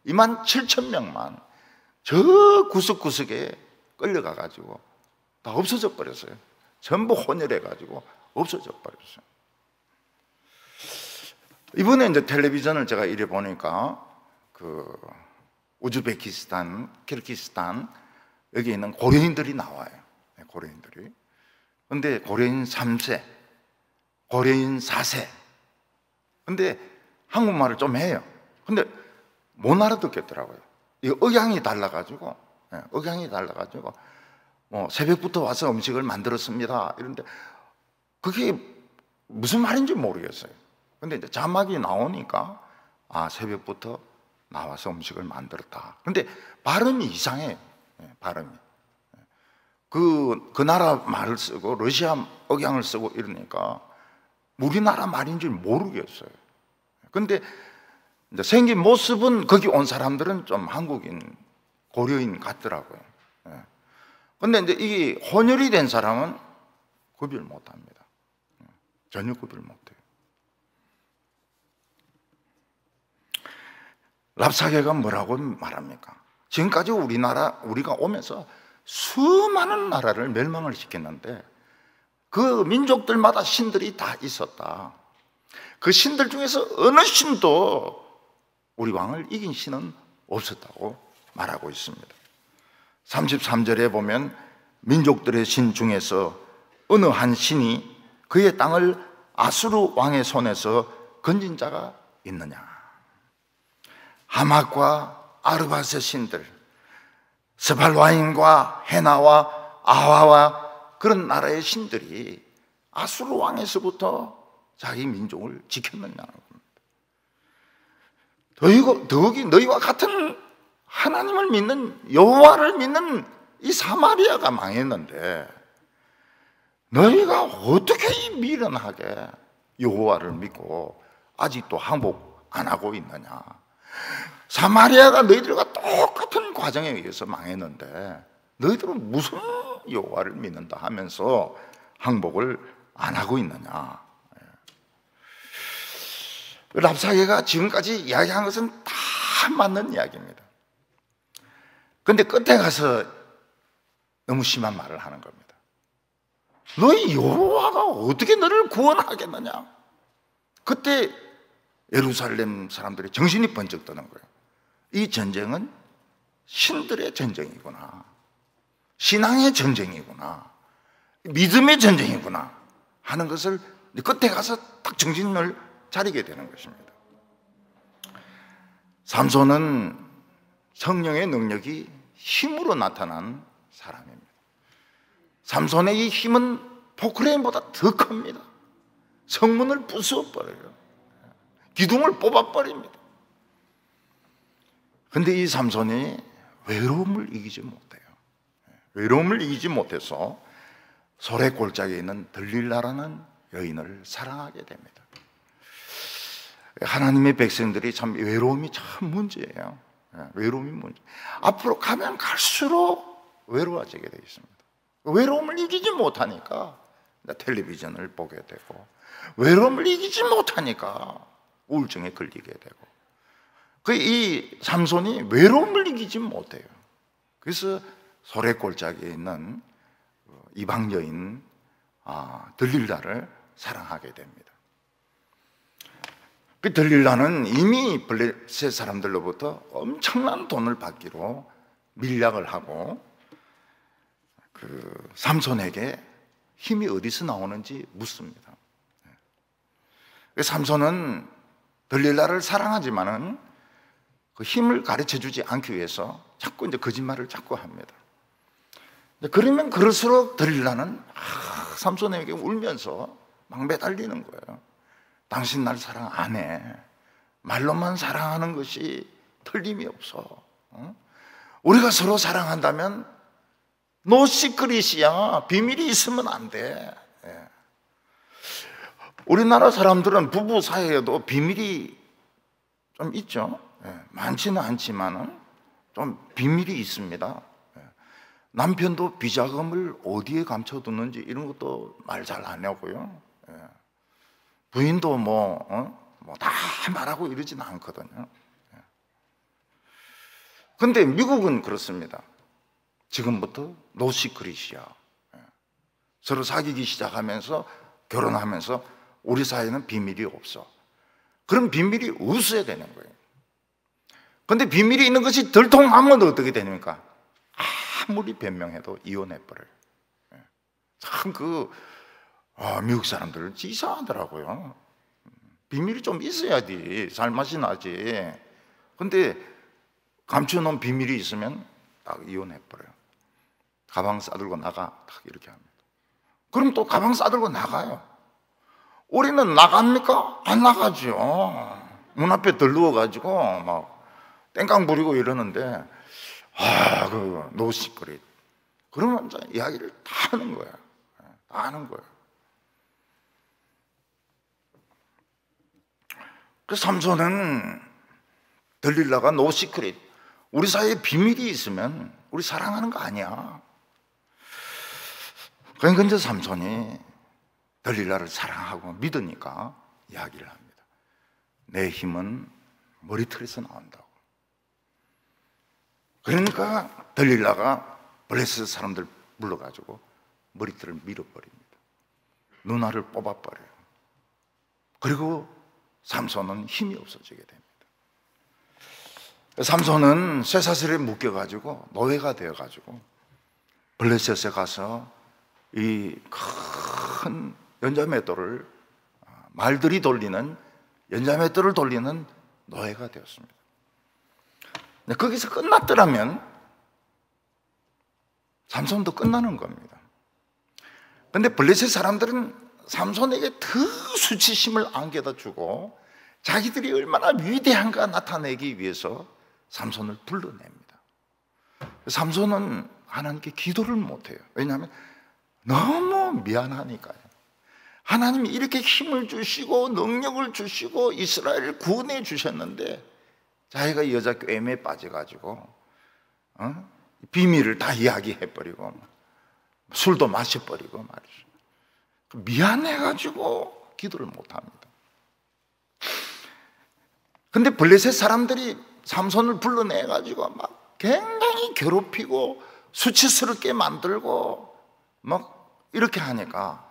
27,000명만 저 구석구석에 끌려가 가지고 다 없어져 버렸어요. 전부 혼혈해 가지고 없어져 버렸어요. 이번에 이제 텔레비전을 제가 이래 보니까 그 우즈베키스탄, 키르기스탄 여기 있는 고려인들이 나와요. 고려인들이. 근데 고려인 3세, 고려인 4세. 근데 한국말을 좀 해요. 근데 못 알아듣겠더라고요. 이 억양이 달라가지고, 억양이 달라가지고, 새벽부터 와서 음식을 만들었습니다. 이런데 그게 무슨 말인지 모르겠어요. 근데 이제 자막이 나오니까, 아, 새벽부터 나와서 음식을 만들었다. 근데 발음이 이상해요. 발음이. 그 나라 말을 쓰고, 러시아 억양을 쓰고 이러니까 우리나라 말인지 모르겠어요. 근데 이제 생긴 모습은 거기 온 사람들은 좀 한국인, 고려인 같더라고요. 근데 이제 이 혼혈이 된 사람은 구별 못 합니다. 전혀 구별 못 해요. 랍사게가 뭐라고 말합니까? 지금까지 우리가 오면서 수많은 나라를 멸망을 시켰는데 그 민족들마다 신들이 다 있었다. 그 신들 중에서 어느 신도 우리 왕을 이긴 신은 없었다고 말하고 있습니다. 33절에 보면 민족들의 신 중에서 어느 한 신이 그의 땅을 아수르 왕의 손에서 건진 자가 있느냐. 하맛과 아르밧의 신들, 스발와임과 헤나와 아화와 그런 나라의 신들이 아수르 왕에서부터 자기 민족을 지켰느냐는 겁니다. 더욱이 너희와 같은 하나님을 믿는 여호와를 믿는 이 사마리아가 망했는데 너희가 어떻게 이 미련하게 여호와를 믿고 아직도 항복 안 하고 있느냐. 사마리아가 너희들과 똑같은 과정에 의해서 망했는데 너희들은 무슨 여호와를 믿는다 하면서 항복을 안 하고 있느냐. 랍사게가 지금까지 이야기한 것은 다 맞는 이야기입니다. 그런데 끝에 가서 너무 심한 말을 하는 겁니다. 너희 여호와가 어떻게 너를 구원하겠느냐. 그때 예루살렘 사람들이 정신이 번쩍 드는 거예요. 이 전쟁은 신들의 전쟁이구나, 신앙의 전쟁이구나, 믿음의 전쟁이구나 하는 것을 끝에 가서 딱 정신을 차리게 되는 것입니다. 삼손은 성령의 능력이 힘으로 나타난 사람입니다. 삼손의 이 힘은 포크레인보다 더 큽니다. 성문을 부숴버려요. 기둥을 뽑아버립니다. 그런데 이 삼손이 외로움을 이기지 못해요. 외로움을 이기지 못해서 소래 골짜기에 있는 들릴라라는 여인을 사랑하게 됩니다. 하나님의 백성들이 참 외로움이 참 문제예요. 외로움이 문제. 앞으로 가면 갈수록 외로워지게 되어 있습니다. 외로움을 이기지 못하니까 텔레비전을 보게 되고, 외로움을 이기지 못하니까 우울증에 걸리게 되고, 이 삼손이 외로움을 이기지 못해요. 그래서 소래골짜기에 있는 이방 여인 들릴라를 사랑하게 됩니다. 그 들릴라는 이미 블레셋 사람들로부터 엄청난 돈을 받기로 밀약을 하고 삼손에게 힘이 어디서 나오는지 묻습니다. 삼손은 들릴라를 사랑하지만은 그 힘을 가르쳐 주지 않기 위해서 자꾸 이제 거짓말을 자꾸 합니다. 그러면 그럴수록 들릴라는 삼손에게 울면서 막 매달리는 거예요. 당신 날 사랑 안 해. 말로만 사랑하는 것이 틀림이 없어. 우리가 서로 사랑한다면 노 시크릿이야. 비밀이 있으면 안 돼. 우리나라 사람들은 부부 사이에도 비밀이 좀 있죠. 많지는 않지만은 좀 비밀이 있습니다. 남편도 비자금을 어디에 감춰두는지 이런 것도 말 잘 안 하고요. 부인도 다 말하고 이러지는 않거든요. 근데 미국은 그렇습니다. 지금부터 노 시크릿이야. 서로 사귀기 시작하면서 결혼하면서 우리 사이에는 비밀이 없어. 그럼 비밀이 없어야 되는 거예요. 근데 비밀이 있는 것이 들통하면 어떻게 됩니까? 아무리 변명해도 이혼해버려요. 참 미국 사람들은 이상하더라고요. 비밀이 좀 있어야지 살맛이 나지. 근데 감춰놓은 비밀이 있으면 딱 이혼해버려요. 가방 싸들고 나가 딱 이렇게 합니다. 그럼 또 가방 싸들고 나가요. 우리는 나갑니까? 안 나가죠. 문 앞에 들르워가지고 막 땡깡 부리고 이러는데 노 시크릿. 그러면 이제 이야기를 다 하는 거야. 다 하는 거야. 그 삼손은 들릴라가 노 시크릿. 우리 사이에 비밀이 있으면 우리 사랑하는 거 아니야. 그러니까 이제 삼손이 들릴라를 사랑하고 믿으니까 이야기를 합니다. 내 힘은 머리털에서 나온다고. 그러니까 들릴라가 블레셋 사람들 불러가지고 머리털을 밀어버립니다. 누나를 뽑아버려요. 그리고 삼손은 힘이 없어지게 됩니다. 삼손은 쇠사슬에 묶여가지고 노예가 되어가지고 블레셋에 가서 이 큰 연자맷돌을 말들이 돌리는 연자맷돌을 돌리는 노예가 되었습니다. 거기서 끝났더라면 삼손도 끝나는 겁니다. 그런데 블레셋 사람들은 삼손에게 더 수치심을 안겨다 주고 자기들이 얼마나 위대한가 나타내기 위해서 삼손을 불러냅니다. 삼손은 하나님께 기도를 못해요. 왜냐하면 너무 미안하니까요. 하나님이 이렇게 힘을 주시고 능력을 주시고 이스라엘을 구원해 주셨는데 자기가 여자 꿰매에 빠져가지고 비밀을 다 이야기해버리고 술도 마셔버리고 말이죠. 미안해가지고 기도를 못합니다. 근데 블레셋 사람들이 삼손을 불러내가지고 막 굉장히 괴롭히고 수치스럽게 만들고 막 이렇게 하니까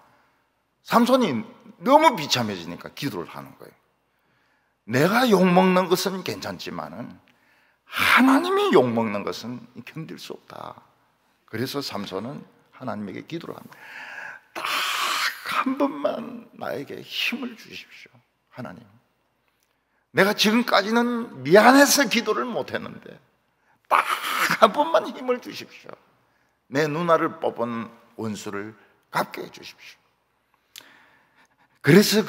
삼손이 너무 비참해지니까 기도를 하는 거예요. 내가 욕먹는 것은 괜찮지만은 하나님이 욕먹는 것은 견딜 수 없다. 그래서 삼손은 하나님에게 기도를 합니다. 딱 한 번만 나에게 힘을 주십시오. 하나님, 내가 지금까지는 미안해서 기도를 못했는데 딱 한 번만 힘을 주십시오. 내 누나를 뽑은 원수를 갚게 해주십시오. 그래서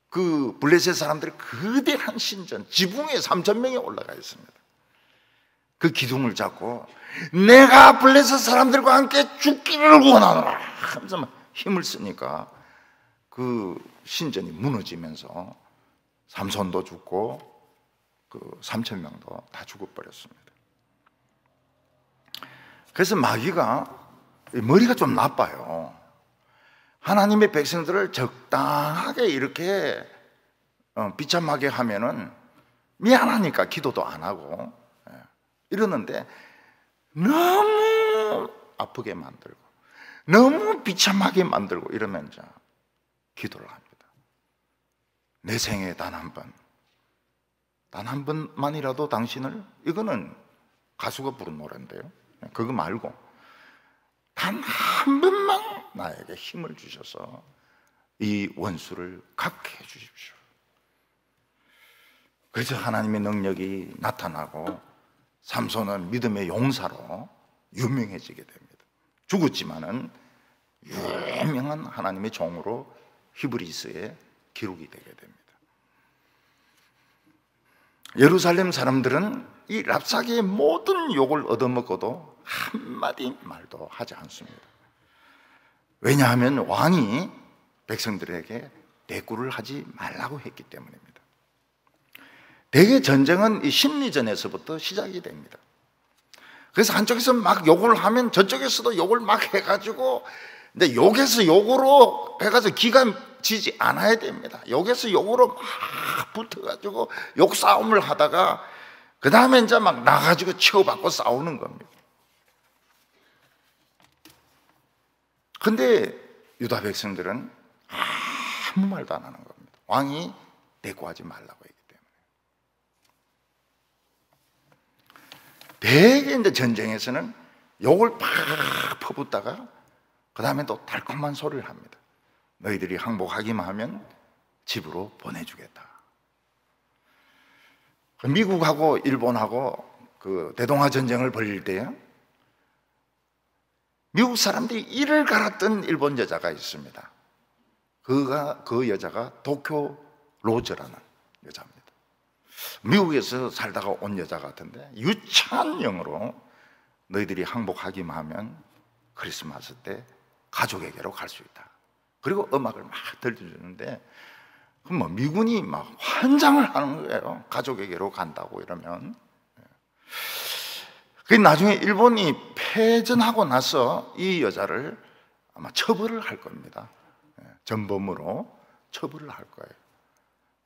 그 블레셋 사람들이 거대한 신전 지붕에 3,000명이 올라가 있습니다. 그 기둥을 잡고 내가 블레셋 사람들과 함께 죽기를 원하노라 하면서 힘을 쓰니까 그 신전이 무너지면서 삼손도 죽고 그 3,000명도 다 죽어버렸습니다. 그래서 마귀가 머리가 좀 나빠요. 하나님의 백성들을 적당하게 이렇게 비참하게 하면은 미안하니까 기도도 안 하고 이러는데 너무 아프게 만들고 너무 비참하게 만들고 이러면 이제 기도를 합니다. 내 생에 단 한 번만이라도 당신을, 이거는 가수가 부른 노래인데요. 그거 말고 단 한 번만 나에게 힘을 주셔서 이 원수를 갖게 해 주십시오. 그래서 하나님의 능력이 나타나고 삼손은 믿음의 용사로 유명해지게 됩니다. 죽었지만은 유명한 하나님의 종으로 히브리서에 기록이 되게 됩니다. 예루살렘 사람들은 이 랍사게의 모든 욕을 얻어먹어도 한마디 말도 하지 않습니다. 왜냐하면 왕이 백성들에게 대꾸를 하지 말라고 했기 때문입니다. 대개 전쟁은 이 심리전에서부터 시작이 됩니다. 그래서 한쪽에서 막 욕을 하면 저쪽에서도 욕을 막 해가지고, 근데 욕에서 욕으로 해가지고 기가 지지 않아야 됩니다. 욕에서 욕으로 막 붙어가지고 욕 싸움을 하다가 그 다음에 이제 막 나가지고 치고받고 싸우는 겁니다. 근데 유다 백성들은 아무 말도 안 하는 겁니다. 왕이 대꾸하지 말라고 했기 때문에. 대개 이제 전쟁에서는 욕을 팍 퍼붓다가 그 다음에 또 달콤한 소리를 합니다. 너희들이 항복하기만 하면 집으로 보내주겠다. 미국하고 일본하고 그 대동아 전쟁을 벌일 때요, 미국 사람들이 이를 갈았던 일본 여자가 있습니다. 그 여자가 도쿄 로즈라는 여자입니다. 미국에서 살다가 온 여자 같은데 유치한 영어로 너희들이 항복하기만 하면 크리스마스 때 가족에게로 갈 수 있다. 그리고 음악을 막 들려주는데 그럼 뭐 미군이 막 환장을 하는 거예요. 가족에게로 간다고 이러면. 그 나중에 일본이 패전하고 나서 이 여자를 아마 처벌을 할 겁니다. 전범으로 처벌을 할 거예요.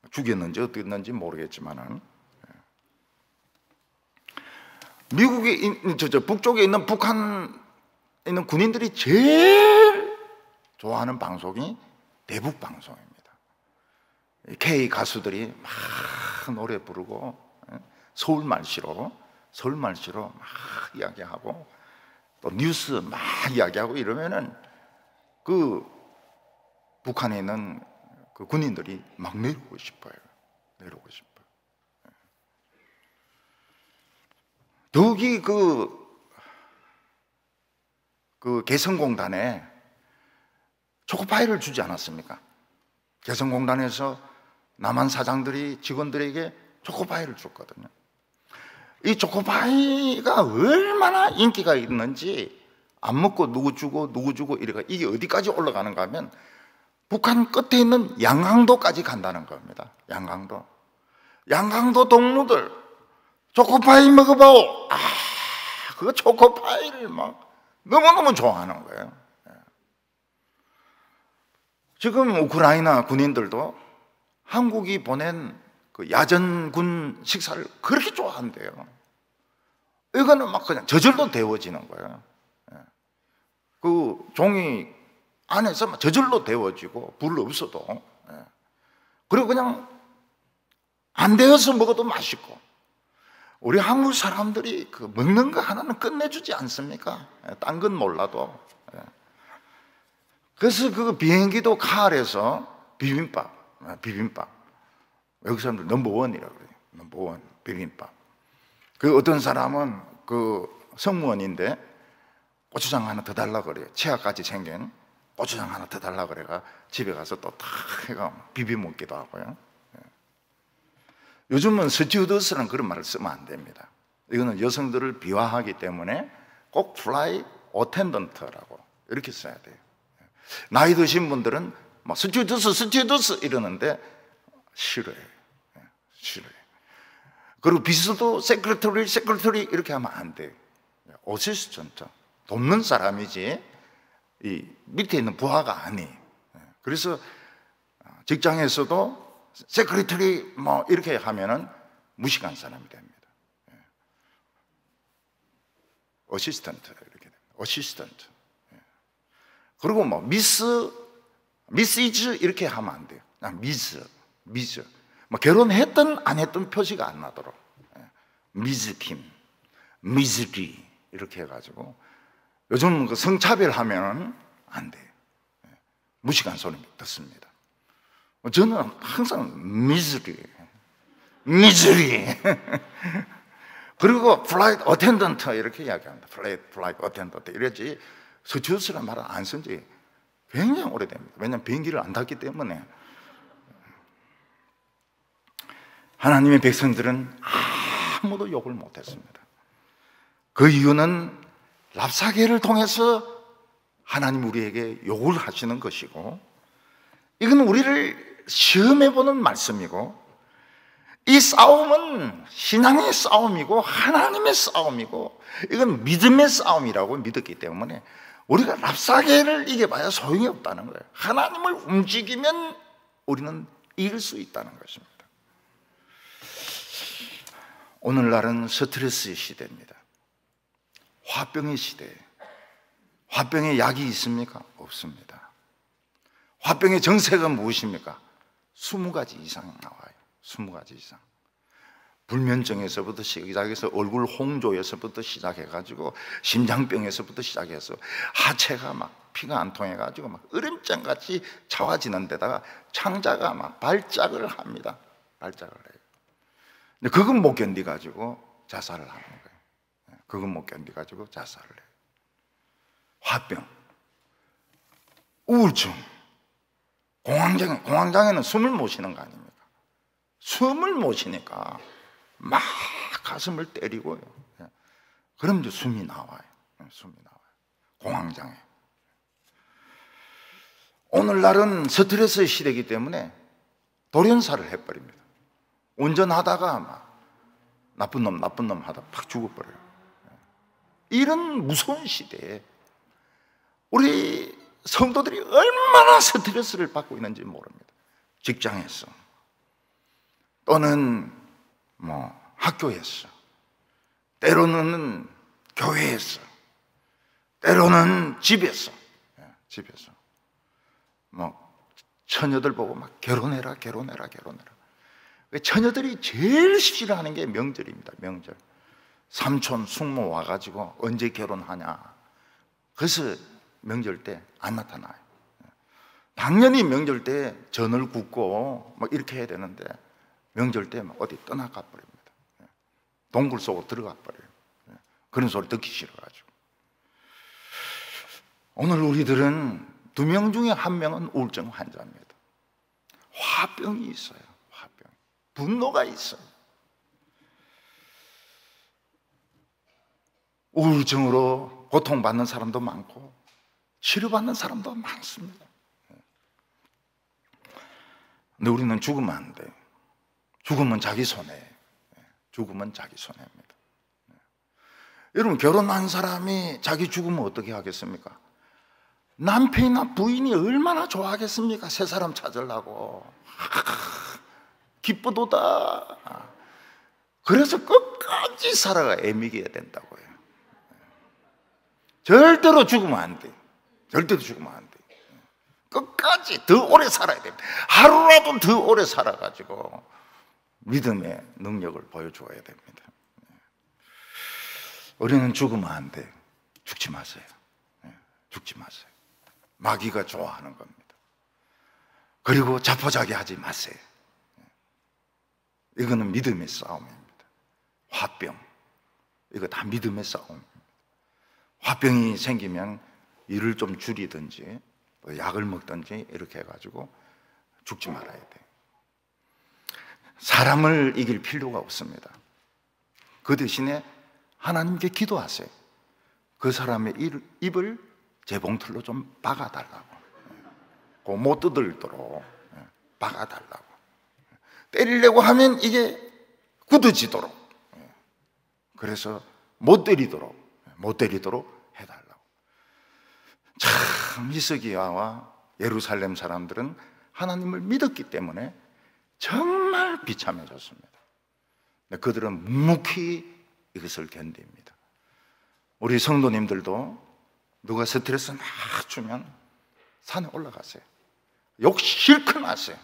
죽였는지 어떻게 했는지 모르겠지만은. 미국에 북쪽에 있는 북한에 있는 군인들이 제일 좋아하는 방송이 대북 방송입니다. K 가수들이 막 노래 부르고 서울 말씨로 막 이야기하고 또 뉴스 막 이야기하고 이러면은 그 북한에 있는 그 군인들이 막 내려오고 싶어요. 더욱이 그 개성공단에 초코파이를 주지 않았습니까? 개성공단에서 남한 사장들이 직원들에게 초코파이를 줬거든요. 이 초코파이가 얼마나 인기가 있는지 안 먹고 누구 주고 이래가 이게 어디까지 올라가는가 하면 북한 끝에 있는 양강도까지 간다는 겁니다. 양강도 동무들 초코파이 먹어봐오. 그 초코파이를 막 너무너무 좋아하는 거예요. 지금 우크라이나 군인들도 한국이 보낸 그 야전군 식사를 그렇게 좋아한대요. 이거는 막 그냥 저절로 데워지는 거예요. 그 종이 안에서 막 저절로 데워지고 불 없어도. 그리고 그냥 안 데워서 먹어도 맛있고. 우리 한국 사람들이 그 먹는 거 하나는 끝내주지 않습니까? 딴 건 몰라도. 그래서 그 비행기도 칼에서 비빔밥. 외국 사람들 넘버원이라고 그래요. 넘버원 비빔밥. 그 어떤 사람은 그 성무원인데 고추장 하나 더 달라 그래요. 치아까지 생긴 고추장 하나 더 달라 그래가 집에 가서 또 탁 해가 비벼 먹기도 하고요. 요즘은 스튜어디스라는 그런 말을 쓰면 안 됩니다. 이거는 여성들을 비하하기 때문에 꼭 플라이 어텐던트라고 이렇게 써야 돼요. 나이 드신 분들은 뭐 스튜어디스 이러는데 싫어해요. 그리고 비서도 세크레터리 이렇게 하면 안 돼요. 어시스턴트, 돕는 사람이지 이 밑에 있는 부하가 아니에요. 그래서 직장에서도 세크레터리 뭐 이렇게 하면은 무식한 사람이 됩니다. 어시스턴트 이렇게 됩니다. 어시스턴트. 그리고 뭐 미스이즈 이렇게 하면 안 돼요. 그냥 미즈. 뭐 결혼했든 안 했든 표시가 안 나도록 미즈킴, 미즈리 이렇게 해가지고 요즘 그 성차별하면 안 돼요. 무식한 소리 듣습니다. 저는 항상 미즈리 그리고 플라이트 어텐던트 이렇게 이야기합니다. 플라이트 어텐던트 이랬지 스튜어드라는 말을 안 쓴 지 굉장히 오래됩니다. 왜냐하면 비행기를 안 탔기 때문에. 하나님의 백성들은 아무도 욕을 못했습니다. 그 이유는 랍사게를 통해서 하나님 우리에게 욕을 하시는 것이고, 이건 우리를 시험해보는 말씀이고, 이 싸움은 신앙의 싸움이고 하나님의 싸움이고, 이건 믿음의 싸움이라고 믿었기 때문에 우리가 랍사게를 이겨봐야 소용이 없다는 거예요. 하나님을 움직이면 우리는 이길 수 있다는 것입니다. 오늘날은 스트레스의 시대입니다. 화병의 시대예요. 화병에 약이 있습니까? 없습니다. 화병의 정세가 무엇입니까? 20가지 이상 나와요. 20가지 이상. 불면증에서부터 시작해서 얼굴 홍조에서부터 시작해가지고 심장병에서부터 시작해서 하체가 막 피가 안 통해가지고 막 얼음장같이 차와지는 데다가 창자가 막 발작을 합니다. 발작을 해요. 근데 그건 못 견디가지고 자살을 하는 거예요. 그건 못 견디가지고 자살을 해요. 화병, 우울증, 공황장애는 숨을 못 쉬는 거 아닙니까? 숨을 못 쉬니까 막 가슴을 때리고요. 그럼 이제 숨이 나와요. 숨이 나와요. 공황장애. 오늘날은 스트레스의 시대이기 때문에 돌연사를 해버립니다. 운전하다가 막 나쁜 놈 하다 팍 죽어버려요. 이런 무서운 시대에 우리 성도들이 얼마나 스트레스를 받고 있는지 모릅니다. 직장에서 또는 학교에서, 때로는 교회에서, 때로는 집에서 처녀들 보고 막 결혼해라. 처녀들이 제일 싫어하는 게 명절입니다. 명절. 삼촌, 숙모 와가지고 언제 결혼하냐. 그래서 명절 때 안 나타나요. 당연히 명절 때 전을 굽고 막 이렇게 해야 되는데 명절 때 막 어디 떠나가 버립니다. 동굴 속으로 들어가 버려요. 그런 소리 듣기 싫어가지고. 오늘 우리들은 2명 중에 1명은 우울증 환자입니다. 화병이 있어요. 화병. 분노가 있어요. 우울증으로 고통받는 사람도 많고 치료받는 사람도 많습니다. 근데 우리는 죽으면 안 돼요. 죽으면 자기 손해. 죽으면 자기 손해입니다. 여러분, 결혼한 사람이 자기 죽으면 어떻게 하겠습니까? 남편이나 부인이 얼마나 좋아하겠습니까? 새 사람 찾으려고. 기쁘도다. 그래서 끝까지 살아가 애미게 해야 된다고요. 절대로 죽으면 안 돼. 절대로 죽으면 안 돼. 끝까지 더 오래 살아야 됩니다. 하루라도 더 오래 살아가지고 믿음의 능력을 보여줘야 됩니다. 우리는 죽으면 안 돼. 죽지 마세요. 죽지 마세요. 마귀가 좋아하는 겁니다. 그리고 자포자기하지 마세요. 이거는 믿음의 싸움입니다. 화병, 이거 다 믿음의 싸움입니다. 화병이 생기면 일을 좀 줄이든지 약을 먹든지 이렇게 해가지고 죽지 말아야 돼요. 사람을 이길 필요가 없습니다. 그 대신에 하나님께 기도하세요. 그 사람의 입을 재봉틀로 좀 박아달라고, 못 뜯을도록 박아달라고. 때리려고 하면 이게 굳어지도록, 그래서 못 때리도록 해달라고. 참 히스기야와 예루살렘 사람들은 하나님을 믿었기 때문에 정말 비참해졌습니다. 그들은 묵묵히 이것을 견딥니다. 우리 성도님들도 누가 스트레스 막 주면 산에 올라가세요. 욕 실컷 하세요.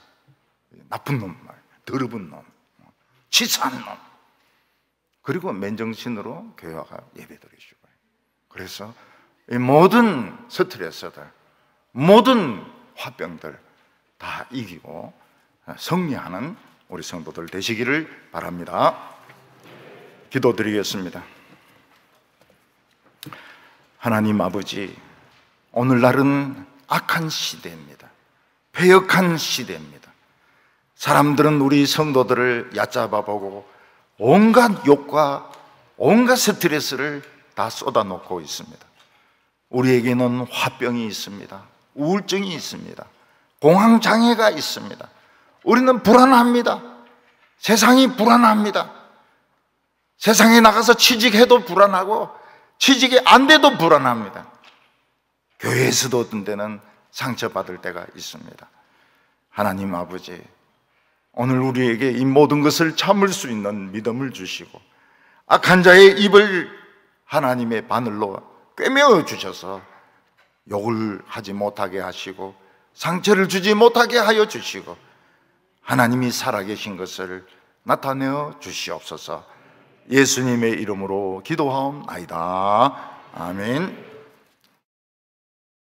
나쁜 놈, 더러운 놈, 치사한 놈. 그리고 맨정신으로 교회 와가 예배 드리시고, 그래서 이 모든 스트레스들, 모든 화병들 다 이기고 승리하는 우리 성도들 되시기를 바랍니다. 기도드리겠습니다. 하나님 아버지, 오늘날은 악한 시대입니다. 패역한 시대입니다. 사람들은 우리 성도들을 얕잡아보고 온갖 욕과 온갖 스트레스를 다 쏟아놓고 있습니다. 우리에게는 화병이 있습니다. 우울증이 있습니다. 공황장애가 있습니다. 우리는 불안합니다. 세상이 불안합니다. 세상에 나가서 취직해도 불안하고 취직이 안 돼도 불안합니다. 교회에서도 어떤 때는 상처받을 때가 있습니다. 하나님 아버지, 오늘 우리에게 이 모든 것을 참을 수 있는 믿음을 주시고 악한 자의 입을 하나님의 바늘로 꿰매어 주셔서 욕을 하지 못하게 하시고 상처를 주지 못하게 하여 주시고 하나님이 살아계신 것을 나타내어 주시옵소서. 예수님의 이름으로 기도하옵나이다. 아멘.